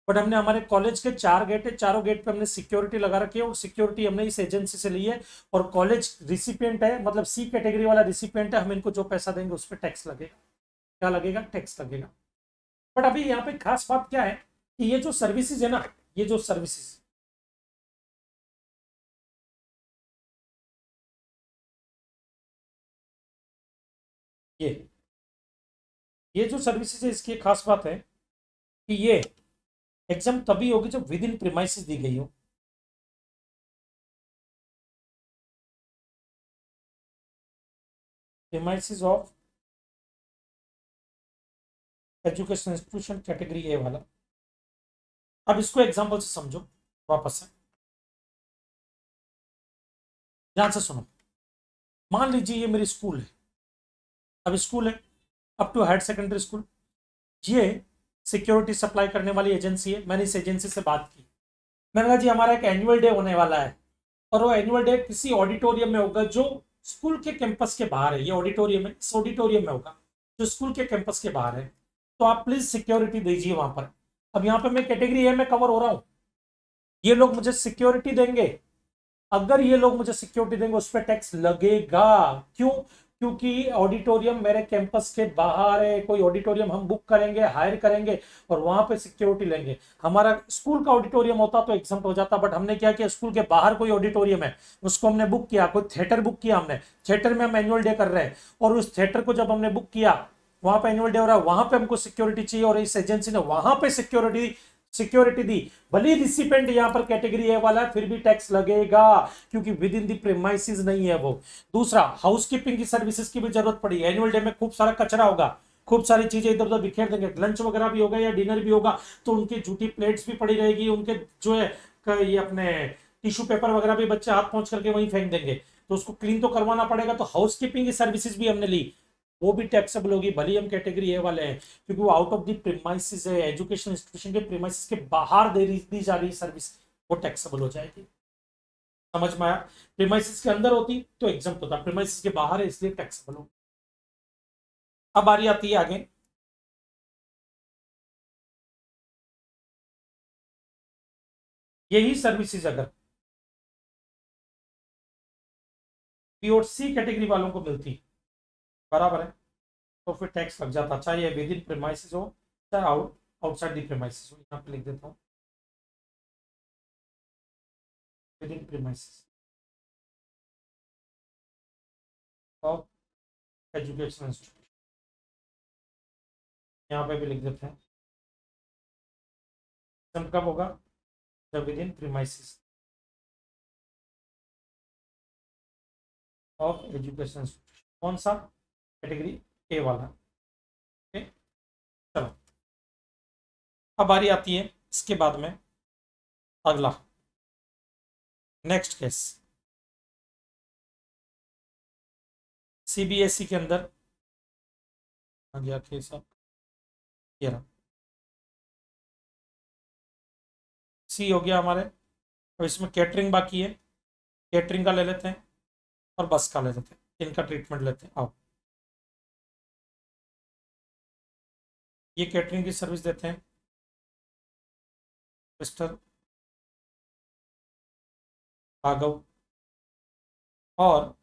बट हमने हमारे कॉलेज के 4 गेट है, चारों गेट पे हमने सिक्योरिटी लगा रखी है, और सिक्योरिटी हमने इस एजेंसी से ली है, और कॉलेज रिसिपिएंट है, मतलब सी कैटेगरी वाला रिसिपिएंट है, हम इनको जो पैसा देंगे उस पर टैक्स लगेगा। क्या लगेगा? टैक्स लगेगा। बट अभी यहाँ पे खास बात क्या है कि ये जो सर्विसेज है ना, ये जो सर्विसेज, ये ये जो सर्विसेज है, इसकी खास बात है कि ये एग्जाम तभी होगी जब विद इन प्रीमाइसेस दी गई हो। Premises of education institution category A वाला। अब इसको एग्जांपल से समझो वापस से, ध्यान से सुनो। मान लीजिए ये मेरी स्कूल है, अब स्कूल है up to higher secondary school, ये सिक्योरिटी सप्लाई करने वाली एजेंसी है। मैंने इस एजेंसी से बात की, मैंने कहा जी हमारा एक एनुअल डे होने वाला है, और वो एनुअल डे किसी ऑडिटोरियम में होगा जो स्कूल के कैंपस के बाहर है। ये ऑडिटोरियम है, इस ऑडिटोरियम में होगा जो स्कूल के कैंपस के बाहर है, तो आप प्लीज सिक्योरिटी दीजिए वहां पर। अब यहाँ पे मैं कैटेगरी ए में कवर हो रहा हूँ, ये लोग मुझे सिक्योरिटी देंगे, अगर ये लोग मुझे सिक्योरिटी देंगे उस पर टैक्स लगेगा। क्यों? क्योंकि ऑडिटोरियम मेरे कैंपस के बाहर है, कोई ऑडिटोरियम हम बुक करेंगे, हायर करेंगे, और वहां पे सिक्योरिटी लेंगे। हमारा स्कूल का ऑडिटोरियम होता तो एग्जम्प्ट हो जाता, बट हमने क्या किया, स्कूल के बाहर कोई ऑडिटोरियम है उसको हमने बुक किया, कोई थिएटर बुक किया हमने, थिएटर में हम एनुअल डे कर रहे हैं, और उस थिएटर को जब हमने बुक किया, वहां पे एनुअल डे हो रहा है, वहां पे हमको सिक्योरिटी चाहिए, और इस एजेंसी ने वहां पे सिक्योरिटी दी, भले रिसिपेंट यहां पर कैटेगरी ए वाला है, फिर भी टैक्स लगेगा, क्योंकि विद इन दी प्रीमाइसेस नहीं है वो। दूसरा, हाउसकीपिंग की सर्विसेज की भी जरूरत पड़ी, एनुअल डे में खूब सारा कचरा होगा, खूब सारी चीजें इधर उधर बिखेर देंगे, लंच वगैरह भी होगा या डिनर भी होगा, तो उनकी जूठी प्लेट्स भी पड़ी रहेगी, उनके जो है ये अपने टिश्यू पेपर वगैरह भी बच्चे हाथ पहुंच करके वहीं फेंक देंगे, तो उसको क्लीन तो करवाना पड़ेगा। तो हाउसकीपिंग की सर्विसेज भी हमने ली, वो भी टैक्सेबल होगी, भले हम कैटेगरी ए वाले हैं, क्योंकि वो आउट ऑफ द प्रीमाइसेस है, एजुकेशन इंस्टीट्यूशन के प्रीमाइसेस के बाहर दी जा रही सर्विस, वो टैक्सेबल हो जाएगी। समझ में आया? प्रीमाइसेस के अंदर होती तो एग्जम्प्ट होता, प्रीमाइसेस के बाहर है इसलिए टैक्सेबल हो। अब बारी आती है आगे, यही सर्विसेज अगर बी और सी कैटेगरी वालों को मिलती, बराबर है, तो फिर टैक्स लग जाता, चाहे ये विद इन प्रीमाइसेस हो चाहे आउटसाइड द प्रीमाइसेस हो। यहाँ पे लिख देता हूँ with in premises of education institution, यहाँ पे भी लिख देते हैं। कब होगा? जब with in premises of education institution, कौन सा? कैटेगरी ए वाला। ओके, चलो अब बारी आती है इसके बाद में अगला, नेक्स्ट केस, सीबीएसई के अंदर आ गया केस, अब ये रहा, सी हो गया हमारे। अब इसमें कैटरिंग बाकी है, कैटरिंग का ले लेते हैं और बस का ले लेते हैं, इनका ट्रीटमेंट लेते हैं। आओ, ये कैटरिंग की सर्विस देते हैं मिस्टर भागव, और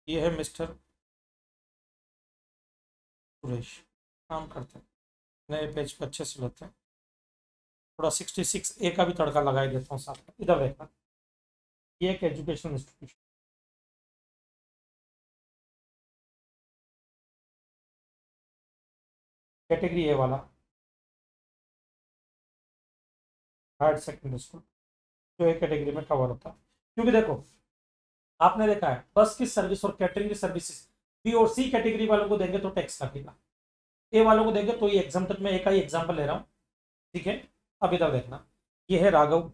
ये है मिस्टर सुरेश काम करते हैं, नए पेज पे अच्छे से लेते हैं, थोड़ा 66A का भी तड़का लगा देता हूँ साथ में। इधर देखना, ये एक एजुकेशनल इंस्टीट्यूशन, कैटेगरी ए वाला हायर सेकेंडरी स्कूल, जो एक कैटेगरी में कवर होता है। क्योंकि देखो आपने देखा है बस की सर्विस और कैटरिंग की सर्विसेज बी और सी कैटेगरी वालों को देंगे तो टैक्स लगेगा, ए वालों को देंगे तो ये एग्जाम तक मैं एक ही एग्जाम्पल ले रहा हूँ, ठीक है। अब इधर देखना, ये है राघव,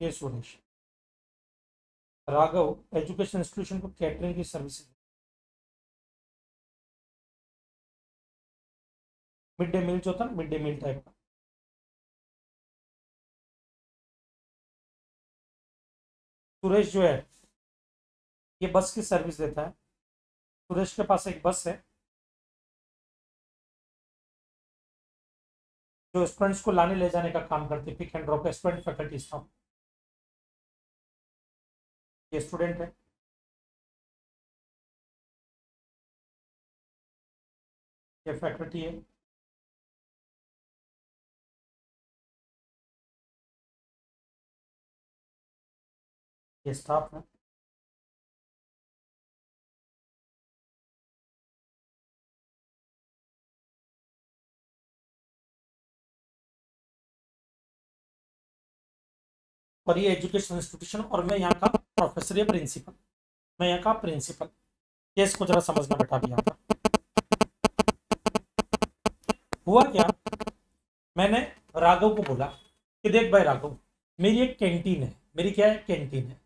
ये सुरेश। राघव एजुकेशन इंस्टीट्यूशन को कैटरिंग की सर्विसेज, मिड डे मील जो था, मिड डे मील टाइप का। सुरेश जो है ये बस की सर्विस देता है, सुरेश के पास एक बस है जो स्टूडेंट्स को लाने ले जाने का काम करती है, pick and drop, student faculty staff. ये स्टूडेंट है, ये फैकल्टी है, ये स्टाफ है, और ये एजुकेशन इंस्टीट्यूशन, और मैं यहाँ का प्रोफेसर या प्रिंसिपल, मैं यहाँ का प्रिंसिपल। ये इसको जरा समझना बेटा भी यहाँ पर हुआ क्या। मैंने राघव को बोला कि देख भाई राघव, मेरी एक कैंटीन है, मेरी क्या है कैंटीन है,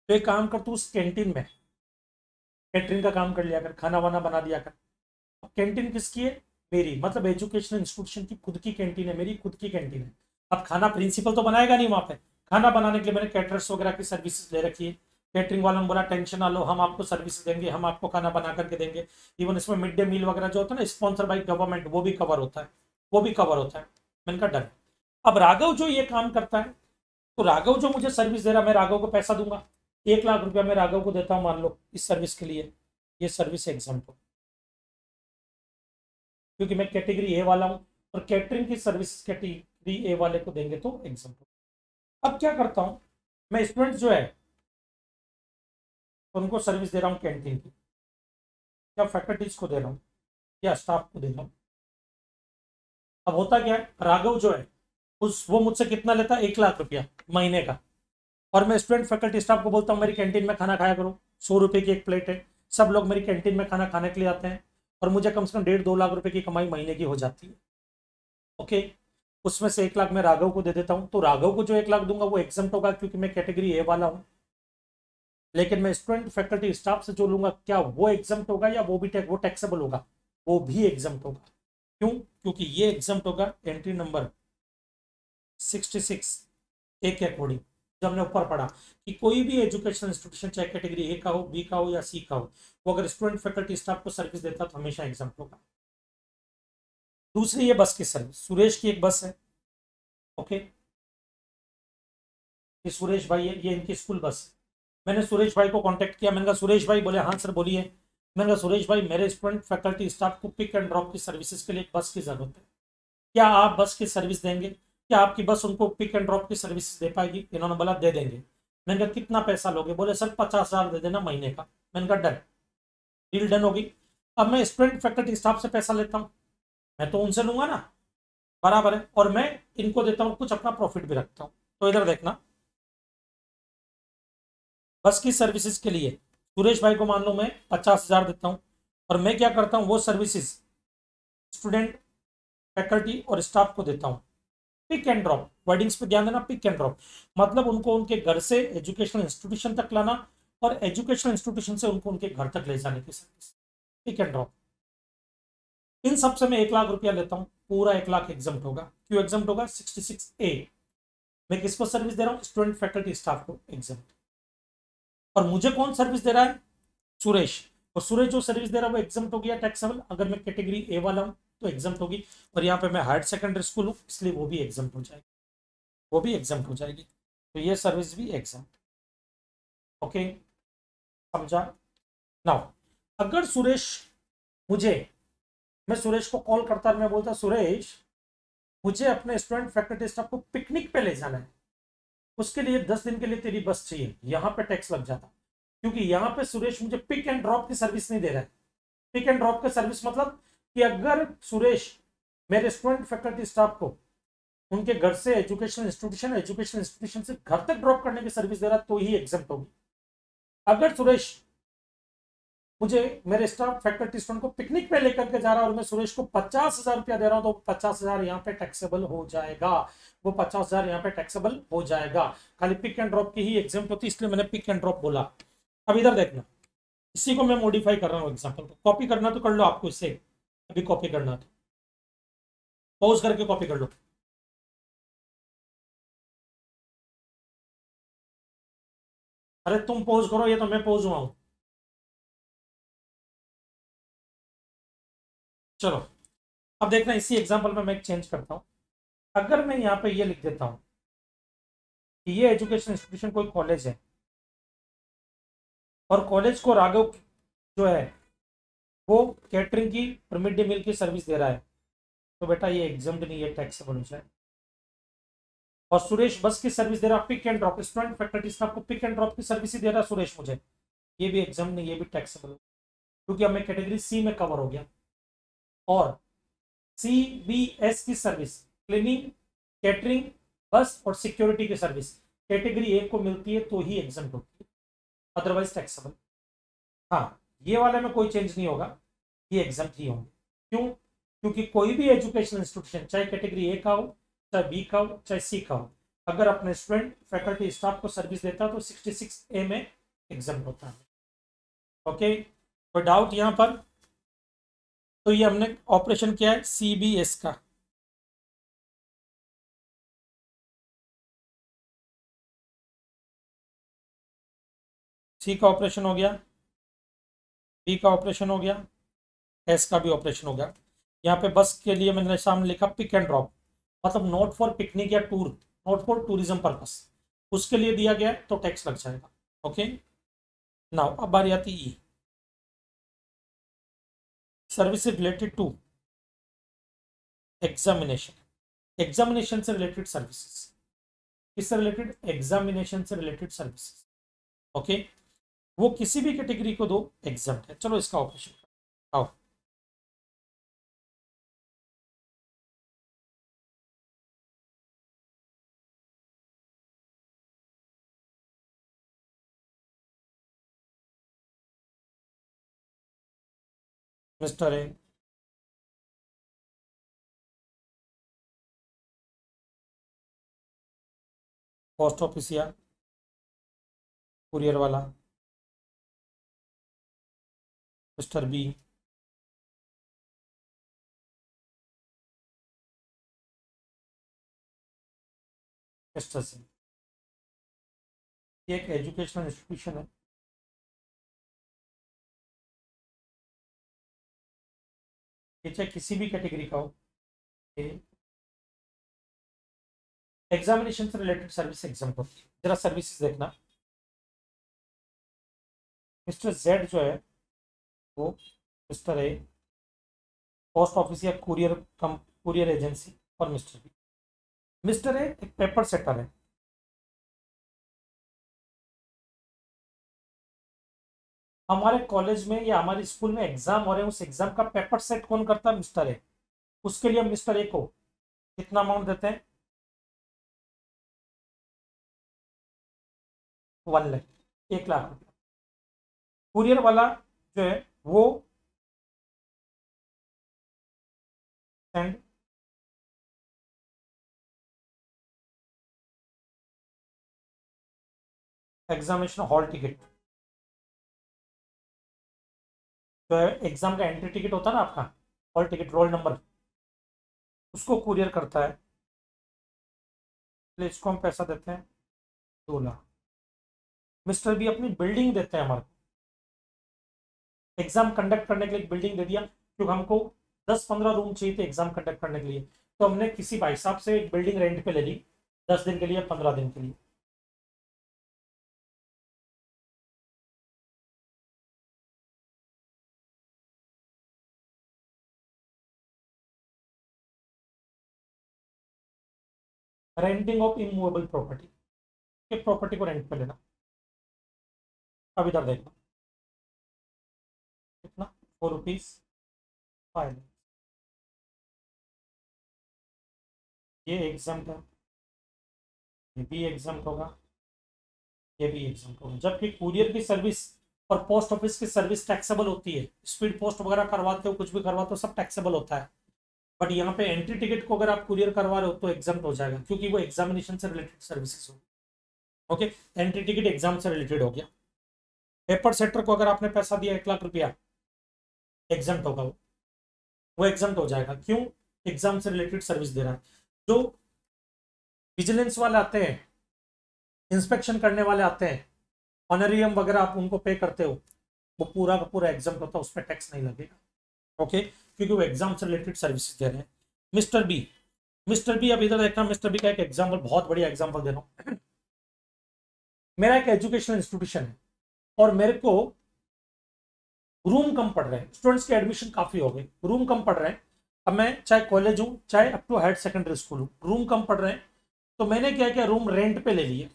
तो एक काम कर, तू उस कैंटीन में कैटरिंग का काम कर लिया कर, खाना वाना बना दिया कर। कैंटीन किसकी है, मेरी, मतलब एजुकेशन इंस्टीट्यूशन की खुद की कैंटीन है, मेरी खुद की कैंटीन है। अब खाना प्रिंसिपल तो बनाएगा नहीं वहां पे, खाना बनाने के लिए मैंने कैटरर्स वगैरह की सर्विसेज ले रखी है। कैटरिंग वालों ने बोला टेंशन ना लो, हम आपको सर्विस देंगे, हम आपको खाना बना करके देंगे। इवन इसमें मिड डे मील वगैरह जो होता है ना स्पॉन्सर बाई गवर्नमेंट, वो भी कवर होता है, वो भी कवर होता है। मैंने कहा डन। अब राघव जो ये काम करता है, तो राघव जो मुझे सर्विस दे रहा है, मैं राघव को पैसा दूंगा, 1 लाख रुपया मैं राघव को देता हूँ मान लो इस सर्विस के लिए, ये सर्विस एग्जाम्पल, क्योंकि मैं कैटेगरी ए वाला हूँ और कैटरिंग की सर्विस कैटेगरी ए वाले को देंगे तो एग्जाम्पल। अब क्या करता हूँ मैं, स्टूडेंट जो है उनको सर्विस दे रहा हूँ कैंटीन की, या फैकल्टीज को दे रहा हूँ या स्टाफ को दे रहा हूँ। अब होता क्या है, राघव जो है उस वो मुझसे कितना लेता है, 1 लाख रुपया महीने का, और मैं स्टूडेंट फैकल्टी स्टाफ को बोलता हूँ मेरी कैंटीन में खाना खाया करो, 100 रुपये की एक प्लेट है, सब लोग मेरी कैंटीन में खाना खाने के लिए आते हैं, और मुझे कम से कम 1.5-2 लाख रुपए की कमाई महीने की हो जाती है। ओके, उसमें से 1 लाख मैं राघव को दे देता हूँ, तो राघव को जो 1 लाख दूंगा वो एग्जाम्प्ट होगा क्योंकि मैं कैटेगरी ए वाला हूँ। लेकिन मैं स्टूडेंट फैकल्टी स्टाफ से जो लूंगा, क्या वो एग्जाम्प्ट होगा या वो भी वो टैक्सेबल होगा, वो भी एग्जाम्प्ट होगा। क्यों, क्योंकि ये एग्जाम्प्ट होगा एंट्री नंबर 66A के अकॉर्डिंग। जो हमने ऊपर पढ़ा कि कोई भी एजुकेशन इंस्टीट्यूशन चाहे कैटेगरी ए का हो, बी का हो या सी का हो, वो अगर स्टूडेंट फैकल्टी स्टाफ को सर्विस देता तो हमेशा एग्जाम्प्ट होगा। दूसरी ये बस की सर्विस, सुरेश की एक बस है, ओके, ये सुरेश भाई है, ये इनकी स्कूल बस है। मैंने सुरेश भाई को कांटेक्ट किया, मैंने कहा सुरेश भाई, बोले हाँ सर बोलिए। मैंने कहा सुरेश भाई, मेरे स्टूडेंट फैकल्टी स्टाफ को पिक एंड ड्रॉप की सर्विसेज के लिए एक बस की जरूरत है, क्या आप बस की सर्विस देंगे, क्या आपकी बस उनको पिक एंड ड्रॉप की सर्विसेज दे पाएगी। इन्होंने बोला दे देंगे। मैंने कहा कितना पैसा लोगे, बोले सर 50,000 दे देना महीने का। मैंने कहा डन, डील डन होगी। अब मैं स्टूडेंट फैकल्टी स्टाफ से पैसा लेता हूँ, मैं तो उनसे लूंगा ना, बराबर है, और मैं इनको देता हूँ कुछ, अपना प्रॉफिट भी रखता हूँ। तो इधर देखना, बस की सर्विसेज के लिए सुरेश भाई को मान लो मैं 50,000 देता हूँ, और मैं क्या करता हूँ वो सर्विसेज स्टूडेंट फैकल्टी और स्टाफ को देता हूँ पिक एंड ड्रॉप। वर्डिंग्स पे ध्यान देना, पिक एंड ड्रॉप मतलब उनको उनके घर से एजुकेशनल इंस्टीट्यूशन तक लाना, और एजुकेशनल इंस्टीट्यूशन से उनको उनके घर तक ले जाने की सर्विस, पिक एंड ड्रॉप। इन सब से मैं 1 लाख रुपया लेता हूँ, पूरा 1 लाख एग्जाम्प्ट होगा। क्यों एग्जाम्प्ट होगा, 66A। मैं किसको सर्विस दे रहा हूँ, स्टूडेंट फैकल्टी स्टाफ को एग्जाम्प्ट। और मुझे कौन सर्विस दे रहा है, सुरेश, और सुरेश जो सर्विस दे रहा है वो एग्जाम्प्ट हो गया टैक्सेबल। अगर मैं कैटेगरी ए वाला हूँ तो एग्जाम्प्ट होगी, और यहाँ पे मैं हायर सेकेंडरी स्कूल हूँ इसलिए वो भी एग्जाम्प्ट हो जाएगी। वो भी एग्जाम्प्ट हो जाएगी। तो ये सर्विस भी एग्जाम्प्ट। ओके, समझा। नाउ अगर सुरेश मुझे, मैं सुरेश को कॉल करता और मैं बोलता सुरेश मुझे अपने स्टूडेंट फैकल्टी स्टाफ को पिकनिक पे ले जाना है, उसके लिए 10 दिन के लिए तेरी बस चाहिए, यहां पे टैक्स लग जाता, क्योंकि यहां पे सुरेश मुझे पिक एंड ड्रॉप की सर्विस नहीं दे रहा है। पिक एंड ड्रॉप की सर्विस मतलब कि अगर सुरेश मेरे स्टूडेंट फैकल्टी स्टाफ को उनके घर से एजुकेशनल इंस्टीट्यूशन से घर तक ड्रॉप करने की सर्विस दे रहा तो ही एग्जाम्प्ट होगी। अगर सुरेश मुझे मेरे स्टाफ फैकल्टी स्टूडेंट को पिकनिक पे लेकर के जा रहा है और मैं सुरेश को 50,000 रुपया दे रहा हूं, तो 50,000 यहाँ पे टैक्सेबल हो जाएगा, वो 50,000 यहाँ पे टैक्सेबल हो जाएगा। खाली पिक एंड ड्रॉप की ही एग्जाम्प्ट होती, इसलिए मैंने पिक एंड ड्रॉप बोला। अब इधर देखना, इसी को मैं मॉडिफाई कर रहा हूँ एग्जाम्पल को। कॉपी करना तो कर लो आपको, इससे अभी कॉपी करना तो पॉज करके कॉपी कर लो। अरे तुम पॉज करो, ये तो मैं पॉज हुआ हूं। चलो अब देखना, इसी एग्जाम्पल में मैं एक चेंज करता हूं। अगर मैं यहाँ पे ये लिख देता हूं कि ये एजुकेशन इंस्टीट्यूशन कोई कॉलेज है और कॉलेज को राघव जो है वो कैटरिंग की और मिड डे मील की सर्विस दे रहा है, तो बेटा ये एग्जाम्प्ट नहीं है, टैक्सेबल हो जाए। और सुरेश बस की सर्विस दे रहा, pick and drop, student faculty staff को पिक एंड ड्रॉप की सर्विस ही दे रहा सुरेश मुझे, ये भी एग्जाम्प्ट नहीं, ये भी टैक्सेबल, क्योंकि अब मैं कैटेगरी सी में कवर हो गया। और CBS की सर्विस क्लीनिंग, कैटरिंग, बस और सिक्योरिटी की सर्विस कैटेगरी ए को मिलती है तो ही एग्जाम्प्ट होती है, अदरवाइज टैक्सेबल। हाँ, ये वाले में कोई चेंज नहीं होगा, ये एग्जाम्प्ट ही होंगे। क्यों? क्योंकि कोई भी एजुकेशनल इंस्टीट्यूशन चाहे कैटेगरी ए का हो, चाहे बी का हो, चाहे सी का हो, अगर अपने स्टूडेंट फैकल्टी स्टाफ को सर्विस देता है तो 66A में एग्जाम्प्ट होता है। ओके, कोई डाउट यहाँ पर? तो ये हमने ऑपरेशन किया है CBS का। सी का ऑपरेशन हो गया, बी का ऑपरेशन हो गया, एस का भी ऑपरेशन हो गया। यहाँ पे बस के लिए मैंने सामने लिखा पिक एंड ड्रॉप, मतलब नॉट फॉर पिकनिक या tour, not for tourism purpose, उसके लिए दिया गया तो टैक्स लग जाएगा। ओके, नाउ अब बारी आती है service related to examination. Examination से रिलेटेड सर्विसेज, किससे रिलेटेड? एग्जामिनेशन से रिलेटेड सर्विसेज। ओके, वो किसी भी कैटेगरी को दो एग्जाम्प्ट है। चलो इसका ऑपरेशन आओ। मिस्टर ए पोस्ट ऑफिस या कुरियर वाला, मिस्टर बी मिस्टर सी। ये एक एजुकेशनल इंस्टीट्यूशन है, ये चाहे किसी भी कैटेगरी का हो, एग्जामिनेशन से रिलेटेड सर्विस एग्जाम होती है। जरा सर्विसेज देखना, मिस्टर जेड जो है वो मिस्टर ए पोस्ट ऑफिस या कुरियर एजेंसी, और मिस्टर बी, मिस्टर ए एक पेपर सेटर है। हमारे कॉलेज में या हमारे स्कूल में एग्जाम हो रहे हैं, उस एग्जाम का पेपर सेट कौन करता है? Mister A. उसके लिए हम मिस्टर ए को कितना अमाउंट देते हैं? 1 लाख, 1 लाख रुपया। कुरियर वाला जो है वो सेंड एग्जामिनेशन हॉल टिकट, जो है एग्जाम का एंट्री टिकट होता है ना आपका, हॉल टिकट, रोल नंबर, उसको कुरियर करता है, इसलिए इसको हम पैसा देते हैं 2 लाख। मिस्टर बी अपनी बिल्डिंग देते हैं हमारे, एग्जाम कंडक्ट करने के लिए एक बिल्डिंग दे दिया, क्योंकि हमको 10-15 रूम चाहिए थे एग्जाम कंडक्ट करने के लिए, तो हमने किसी भाई साहब से एक बिल्डिंग रेंट पे ले ली, 10 दिन के लिए, 15 दिन के लिए। रेंटिंग ऑफ इमूवेबल प्रॉपर्टी, एक प्रॉपर्टी को रेंट पे लेना। अब इधर देखना कितना, 4 रुपीज 5। ये एग्जाम है, ये भी एग्जाम होगा, ये भी एग्जाम होगा। जबकि कुरियर की सर्विस और पोस्ट ऑफिस की सर्विस टैक्सेबल होती है, स्पीड पोस्ट वगैरह करवाते हो, कुछ भी करवाते हो, सब टैक्सेबल होता है। बट यहाँ पे एंट्री टिकट को अगर आप कुरियर करवा रहे हो तो एग्जाम हो जाएगा, क्योंकि वो एग्जामिनेशन से रिलेटेड सर्विसेज हो। ओके, एंट्री टिकट एग्जाम से रिलेटेड हो गया। पेपर सेटर को अगर आपने पैसा दिया 1 लाख रुपया, एग्जाम होगा वो एग्जाम हो जाएगा। क्यों? एग्जाम से रिलेटेड सर्विस दे रहा है। जो विजिलेंस वाले आते हैं, इंस्पेक्शन करने वाले आते हैं, ऑनरियम वगैरह आप उनको पे करते हो, वो पूरा का पूरा एग्जाम होता है, उस पर टैक्स नहीं लगेगा। ओके, क्योंकि वो एग्जाम से रिलेटेड सर्विसेज दे रहे हैं। मिस्टर बी, मिस्टर बी, अब इधर देखना, मिस्टर बी का एक एग्जाम्पल, बहुत बढ़िया एग्जाम्पल दे रहा हूं। मेरा एक एजुकेशनल इंस्टीट्यूशन है और मेरे को रूम कम पड़ रहे हैं, स्टूडेंट्स के एडमिशन काफी हो गए, रूम कम पड़ रहे हैं। अब मैं चाहे कॉलेज हूं चाहे up to higher secondary school हूं, रूम कम पड़ रहे हैं, तो मैंने क्या किया, रूम रेंट पे ले लिए।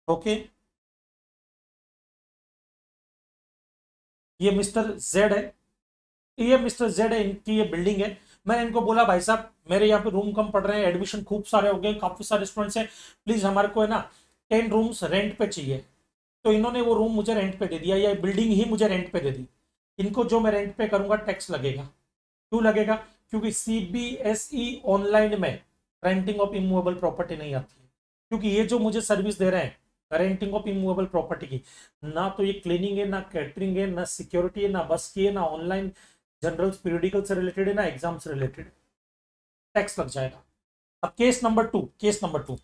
ओके, ये मिस्टर जेड है, ये मिस्टर जेड है, इनकी ये बिल्डिंग है। मैंने इनको बोला भाई साहब मेरे यहाँ पे रूम कम पड़ रहे हैं, एडमिशन खूब सारे हो गए, काफी सारे स्टूडेंट्स हैं, प्लीज हमारे को है ना 10 रूम्स रेंट पे चाहिए। तो इन्होंने वो रूम मुझे रेंट पे दे दिया, या बिल्डिंग ही मुझे रेंट पे दे दी। इनको जो मैं रेंट पे करूंगा टैक्स लगेगा। क्यों लगेगा? क्योंकि सीबीएसई ऑनलाइन में रेंटिंग ऑफ इमूवेबल प्रॉपर्टी नहीं आती है। क्योंकि ये जो मुझे सर्विस दे रहे हैं रेंटिंग ऑफ इमूवेबल प्रॉपर्टी की, ना तो ये क्लीनिंग है, ना कैटरिंग है, ना सिक्योरिटी है, ना बस की है, ना ऑनलाइन जनरल पीरियडिकल से रिलेटेड है, ना एग्जाम से रिलेटेड, टैक्स लग जाएगा। अब केस नंबर टू,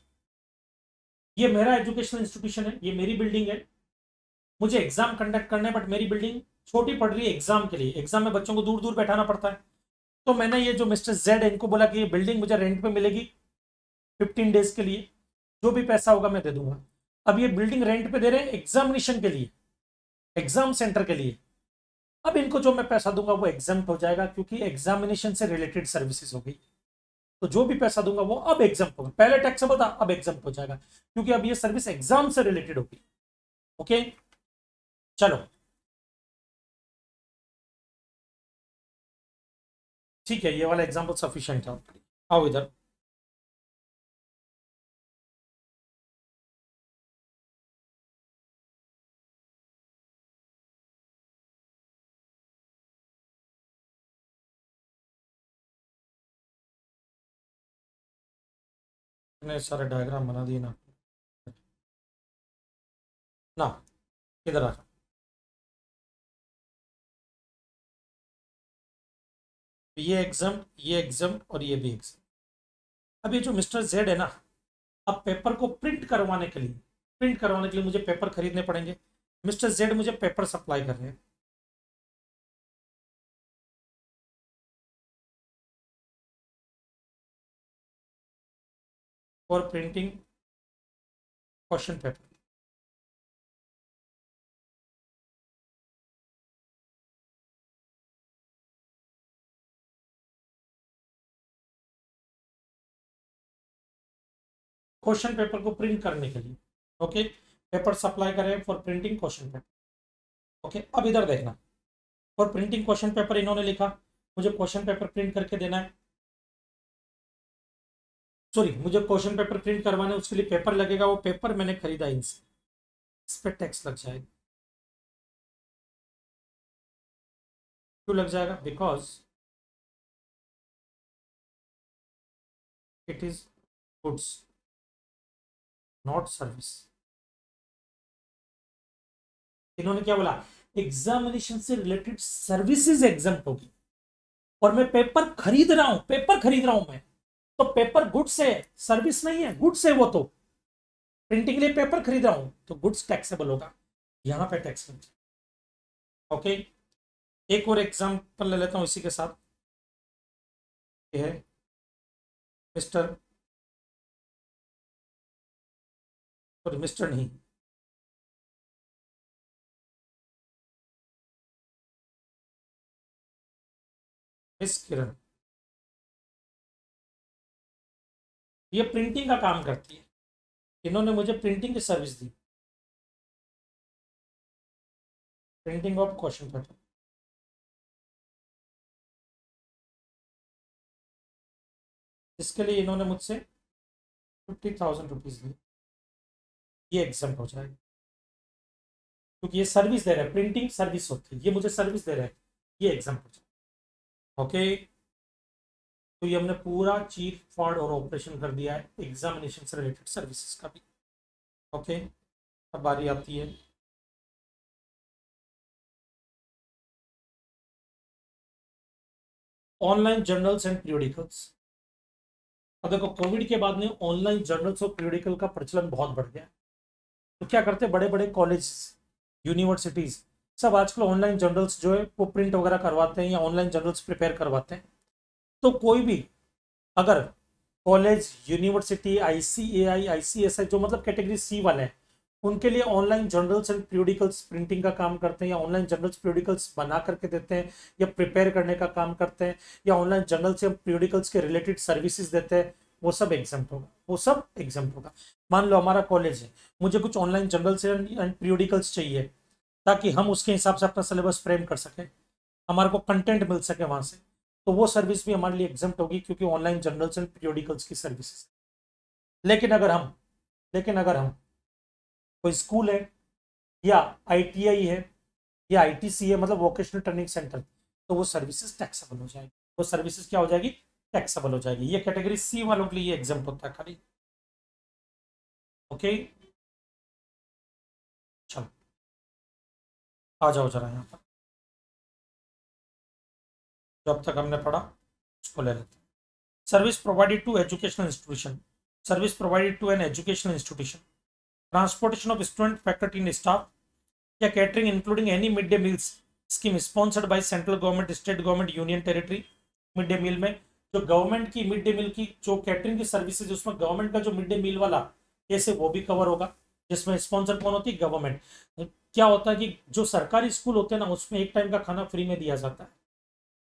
ये मेरा एजुकेशनल इंस्टीट्यूशन है, ये मेरी बिल्डिंग है, मुझे एग्जाम कंडक्ट करना है, बट मेरी बिल्डिंग छोटी पड़ रही है एग्जाम के लिए, एग्जाम में बच्चों को दूर दूर बैठाना पड़ता है। तो मैंने ये जो मिस्टर जेड है इनको बोला कि ये बिल्डिंग मुझे रेंट पे मिलेगी 15 डेज के लिए, जो भी पैसा होगा मैं दे दूंगा। अब ये बिल्डिंग रेंट पे दे रहे हैं एग्जामिनेशन के लिए, एग्जाम सेंटर के लिए। अब इनको जो मैं पैसा दूंगा वो एग्जाम हो जाएगा, क्योंकि एग्जामिनेशन से रिलेटेड सर्विसेज हो गई। तो जो भी पैसा दूंगा वो अब एग्जाम होगा, पहले टैक्सेबल था अब एग्जाम हो जाएगा, क्योंकि अब ये सर्विस एग्जाम से रिलेटेड होगी। ओके, चलो ठीक है, ये वाला एग्जाम्पल सफिशियंट है। आओ इधर, इतने सारे डायग्राम बना दिए ना, ना इधर आ, ये एग्जाम और ये भी एग्जाम। अब ये जो मिस्टर जेड है ना, अब पेपर को प्रिंट करवाने के लिए मुझे पेपर खरीदने पड़ेंगे। मिस्टर जेड मुझे पेपर सप्लाई कर रहे हैं, for printing question paper. Question paper को प्रिंट करने के लिए, ओके, पेपर सप्लाई करें for printing question paper. Okay, अब इधर देखना, फॉर प्रिंटिंग क्वेश्चन पेपर इन्होंने लिखा, मुझे क्वेश्चन पेपर प्रिंट करके देना है, सॉरी मुझे क्वेश्चन पेपर प्रिंट करवाना है, उसके लिए पेपर लगेगा, वो पेपर मैंने खरीदा इनसे, इस पर टैक्स लग जाएगा। क्यों लग जाएगा? Because it is goods not service. इन्होंने क्या बोला, एग्जामिनेशन से रिलेटेड सर्विसेज एग्जाम होगी, और मैं पेपर खरीद रहा हूं मैं, तो पेपर गुड्स है, सर्विस नहीं है, गुड्स है वो तो। प्रिंटिंग के लिए पेपर खरीद रहा हूं तो गुड्स टैक्सेबल होगा, यहां पे टैक्स लग जाएगा। ओके, एक और एग्जांपल ले लेता हूं इसी के साथ, ये है मिस्टर सॉरी मिस्टर नहीं, मिस किरण, ये प्रिंटिंग का काम करती है, इन्होंने मुझे प्रिंटिंग की service the, printing of question paper. इसके लिए इन्होंने मुझसे 50,000 रुपीज लिए, ये एग्जाम हो जाएगा क्योंकि ये सर्विस दे रहा है, प्रिंटिंग सर्विस होती है, ये मुझे सर्विस दे रहा है, ये एग्जाम हो जाएगा। ओके, तो ये हमने पूरा चीट फ्रॉड और ऑपरेशन कर दिया है एग्जामिनेशन से रिलेटेड सर्विसेज का भी। ओके, अब बारी आती है ऑनलाइन जर्नल्स एंड पीरियोडिकल्स। अब देखो कोविड के बाद में ऑनलाइन जर्नल्स और पीरियोडिकल का प्रचलन बहुत बढ़ गया है। तो क्या करते हैं बड़े बड़े कॉलेज, यूनिवर्सिटीज सब आजकल ऑनलाइन जर्नल्स जो है वो प्रिंट वगैरह करवाते हैं या ऑनलाइन जर्नल्स प्रिपेयर करवाते हैं। तो कोई भी अगर कॉलेज, यूनिवर्सिटी, ICAI, ICSI जो मतलब कैटेगरी C वाले हैं, उनके लिए online journals and periodicals printing का काम करते हैं या ऑनलाइन जर्नल्स पीरियोडिकल्स बना करके देते हैं या प्रिपेयर करने का काम करते हैं या ऑनलाइन जर्नल्स या पीरियोडिकल्स के रिलेटेड सर्विसेज देते हैं, वो सब एग्जाम्प्ट होगा, वो सब एग्जाम्प्ट होगा। मान लो हमारा कॉलेज है, मुझे कुछ ऑनलाइन जर्नल्स एंड पीरियोडिकल्स चाहिए ताकि हम उसके हिसाब से अपना सिलेबस फ्रेम कर सकें, हमारे को कंटेंट मिल सके वहां से, तो वो सर्विस भी हमारे लिए एग्जाम्प्ट होगी क्योंकि ऑनलाइन जर्नल्स एंड पीरियोडिकल्स की सर्विसेज। लेकिन अगर हम कोई स्कूल है या ITI है या ITC है, मतलब वोकेशनल ट्रेनिंग सेंटर, तो वो सर्विसेज टैक्सेबल हो जाएगी, वो सर्विसेज क्या हो जाएगी, टैक्सेबल हो जाएगी। ये कैटेगरी C वालों के लिए ये एग्जाम्प्ट होता है खाली। ओके, चलो आ जाओ जरा यहाँ पर, जब तक हमने पढ़ा उसको ले लेते हैं। Service provided to educational institution, service provided to an educational institution, transportation of student, faculty and staff, या catering including any mid day meals scheme sponsored by central government, state government, union territory. Mid day meal में जो government की mid day मील की जो catering की services, उसमें government का जो मिड डे मील वाला कैसे वो भी कवर होगा, जिसमें स्पॉन्सर कौन होती है, गवर्नमेंट। क्या होता है कि जो सरकारी स्कूल होते हैं ना, उसमें एक टाइम का खाना फ्री में दिया जाता है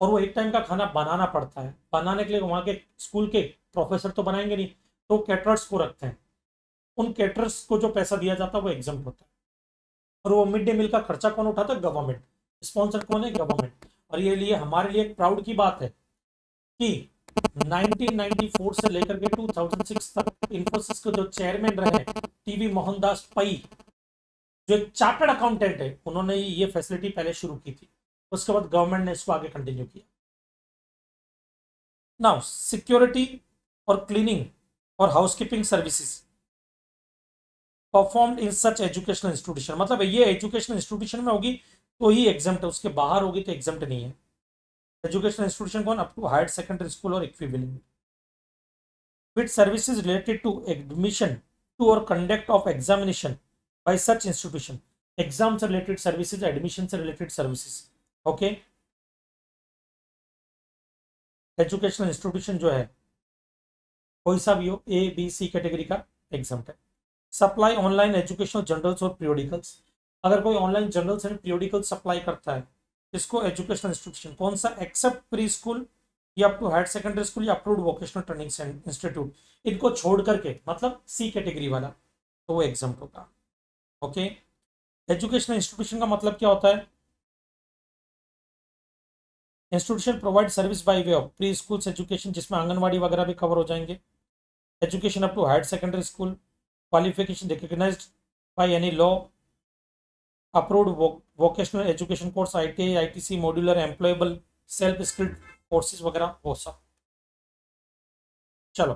और वो एक टाइम का खाना बनाना पड़ता है। बनाने के लिए वहाँ के स्कूल के प्रोफेसर तो बनाएंगे नहीं, तो कैटरर्स को रखते हैं, उन कैटरर्स को जो पैसा दिया जाता है वो एग्जाम्प्ट होता है। और वो मिड डे मील का खर्चा कौन उठाता है, गवर्नमेंट। स्पॉन्सर कौन है, गवर्नमेंट। और ये लिए हमारे लिए एक प्राउड की बात है कि 1994 से लेकर के 2006 तक इंफोसिस के जो चेयरमैन रहे TV मोहनदास पई, जो एक चार्टर्ड अकाउंटेंट है, उन्होंने ये फैसिलिटी पहले शुरू की थी, उसके बाद गवर्नमेंट ने इसको आगे कंटिन्यू किया। नाउ सिक्योरिटी और क्लीनिंग और housekeeping services performed in such educational institution, मतलब ये एजुकेशनल इंस्टीट्यूशन में होगी तो ही एग्जाम्प्ट है, उसके बाहर होगी तो एग्जाम्प्ट नहीं है। एजुकेशनल इंस्टीट्यूशन कौन, up to higher secondary school और equivalent. With services related to admission to और conduct of examination by such institution, exam से रिलेटेड सर्विसेज, एडमिशन से related services. Okay, educational institution जो है कोई सा भी हो, A, B, C कैटेगरी का एग्जाम्प्ट है। सप्लाई ऑनलाइन एजुकेशनल जर्नल्स और पीरियोडिकल्स, अगर कोई online journals and periodical supply करता है, इसको एजुकेशनल इंस्टीट्यूशन कौन सा, एक्सेप्ट प्री स्कूल या up to higher secondary school या अप्रूव्ड वोकेशनल ट्रेनिंग इंस्टीट्यूट, इनको छोड़ करके, मतलब C कैटेगरी वाला, तो वो एग्जाम्प्ट होगा। ओके, एजुकेशनल इंस्टीट्यूशन का मतलब क्या होता है, institution provide service by way of pre schools education, जिसमें आंगनवाड़ी वगैरह भी कवर हो जाएंगे, education up to higher secondary school, qualification recognised by any law, approved vocational education course, ITI, ITC, modular, employable, self skilled courses वगैरह, वो सब। चलो,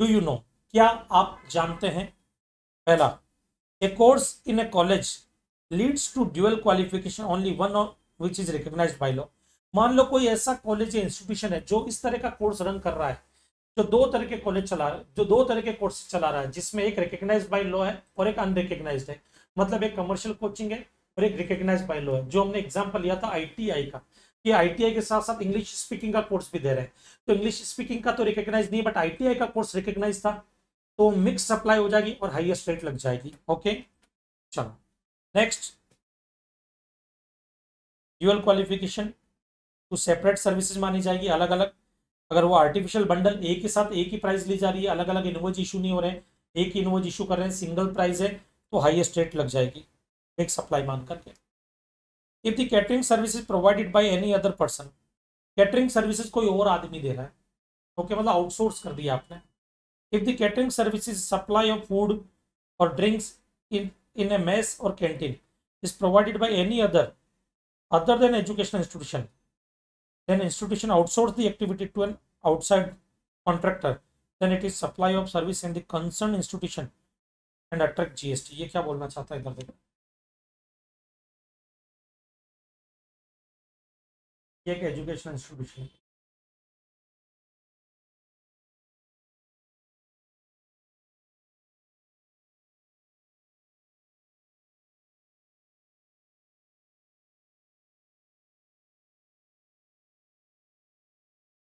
do you know, क्या आप जानते हैं, पहला, a course in a college leads to dual qualification only one of which is recognised by law. मान लो कोई ऐसा कॉलेज या इंस्टीट्यूशन है जो इस तरह का कोर्स रन कर रहा है, जो दो तरह के कॉलेज चला रहा है, जो दो तरह के कोर्स चला रहा है, जिसमें एक रिकॉग्नाइज्ड बाय लॉ है और एक अनरिकॉग्नाइज्ड है, मतलब एक कमर्शियल कोचिंग है और एक रिकॉग्नाइज्ड बाय लॉ है। जो हमने एग्जांपल लिया था ITI का, कि ITI के साथ साथ इंग्लिश स्पीकिंग का कोर्स भी दे रहे हैं, तो इंग्लिश स्पीकिंग का तो रिकॉग्नाइज नहीं, बट ITI का कोर्स रिकॉग्नाइज था, तो मिक्स सप्लाई हो जाएगी और हाईएस्ट रेट लग जाएगी। ओके चलो नेक्स्ट, ड्यूअल क्वालिफिकेशन तो सेपरेट सर्विसेज मानी जाएगी अलग अलग। अगर वो आर्टिफिशियल बंडल एक के साथ एक ही प्राइस ली जा रही है, अलग अलग इनवॉइस इशू नहीं हो रहे हैं, एक ही इनवॉइस इशू कर रहे हैं, सिंगल प्राइस है, तो हाईएस्ट रेट लग जाएगी एक सप्लाई मान करके। If the catering services provided by any other person, catering services कोई और आदमी दे रहा है, ओके मतलब आउटसोर्स कर दिया आपने। If the catering services supply of food और ड्रिंक्स इन ए मेस और canteen is provided by any other than educational institution, then institution outsource the activity to an outside contractor, then it is supply of service in the concerned institution and attract GST। ये क्या बोलना चाहता है इधर देखो, ये एक educational institution है,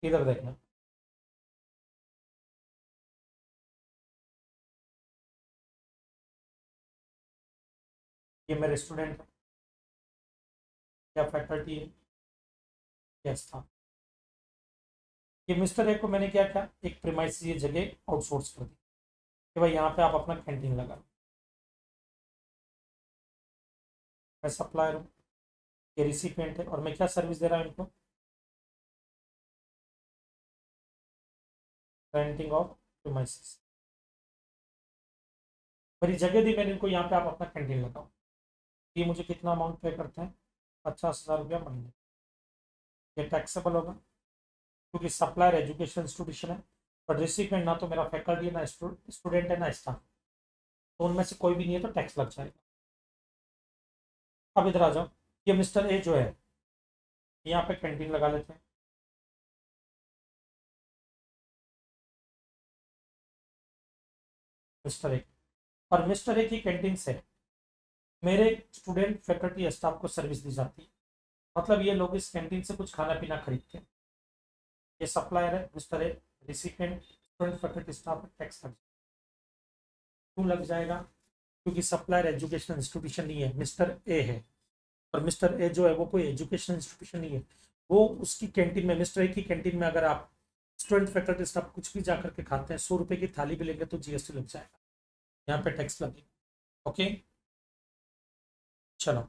इधर देखना, ये मेरे स्टूडेंट है या फैकल्टी है या स्टाफ। ये मिस्टर ए को मैंने क्या किया, एक प्रीमाइस ये जगह आउटसोर्स कर दी कि भाई यहाँ पे आप अपना कैंटीन लगा, मैं सप्लायर हूँ, ये रिसिपिएंट है और मैं क्या सर्विस दे रहा हूँ इनको, रेंटिंग ऑफ प्रीमाइसेस। मेरी जगह दी मैंने इनको, यहाँ पे आप अपना कैंटीन लगाओ। ये मुझे कितना अमाउंट पे करते हैं, 50,000 रुपया महीने। ये टैक्सेबल होगा क्योंकि सप्लायर एजुकेशन इंस्टीट्यूशन है, पर रिसिपिएंट ना तो मेरा फैकल्टी है, ना स्टूडेंट है, ना स्टाफ, तो उनमें से कोई भी नहीं है तो टैक्स लग जाएगा। अब इधर आ जाओ, ये मिस्टर ए जो है यहाँ पे कैंटीन लगा लेते हैं, मिस्टर ए, और मिस्टर ए की कैंटीन से मेरे स्टूडेंट फैकल्टी स्टाफ को सर्विस दी जाती है, मतलब ये लोग इस कैंटीन से कुछ खाना पीना खरीदते हैं। ये सप्लायर है mister A, recipient student faculty staff, tax लग क्यों लग जाएगा, क्योंकि सप्लायर एजुकेशनल इंस्टीट्यूशन नहीं है, मिस्टर ए है, और मिस्टर ए जो है वो कोई एजुकेशनल इंस्टीट्यूशन नहीं है। वो उसकी कैंटीन में, मिस्टर ए की कैंटीन में अगर आप स्टूडेंट फैकल्टी स्टाफ कुछ भी जाकर के खाते हैं, 100 रुपये की थाली भी लेंगे तो जीएसटी लग जाएगा, यहाँ पे टैक्स लगेगा। ओके चलो,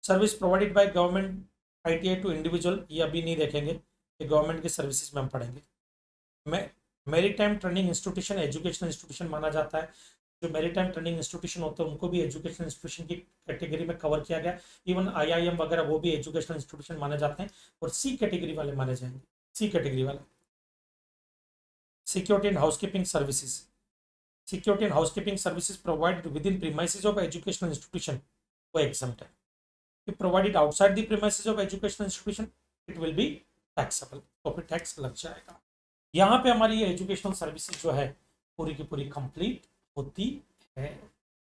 service provided by government ITI to individual, ये अभी नहीं देखेंगे, ये गवर्नमेंट की सर्विसेज में हम पढ़ेंगे। Maritime training institution educational institution माना जाता है। जो मैरीटाइम ट्रेनिंग इंस्टीट्यूशन होते हैं उनको भी एजुकेशनल इंस्टीट्यूशन की कैटेगरी में कवर किया गया। इवन आईआईएम वगैरह वो भी एजुकेशनल इंस्टीट्यूशन माने जाते हैं, और सी कैटेगरी वाले माने जाएंगे, सी कैटेगरी वाले। Security and housekeeping services, security and housekeeping services provided with in premises of educational institution, वो एग्जम्प्ट है। if provided outside the premises of educational institution it will be taxable, तो फिर टैक्स लग जाएगा। यहाँ पे हमारी ये एजुकेशनल सर्विसेज जो है पूरी की पूरी कंप्लीट होती है।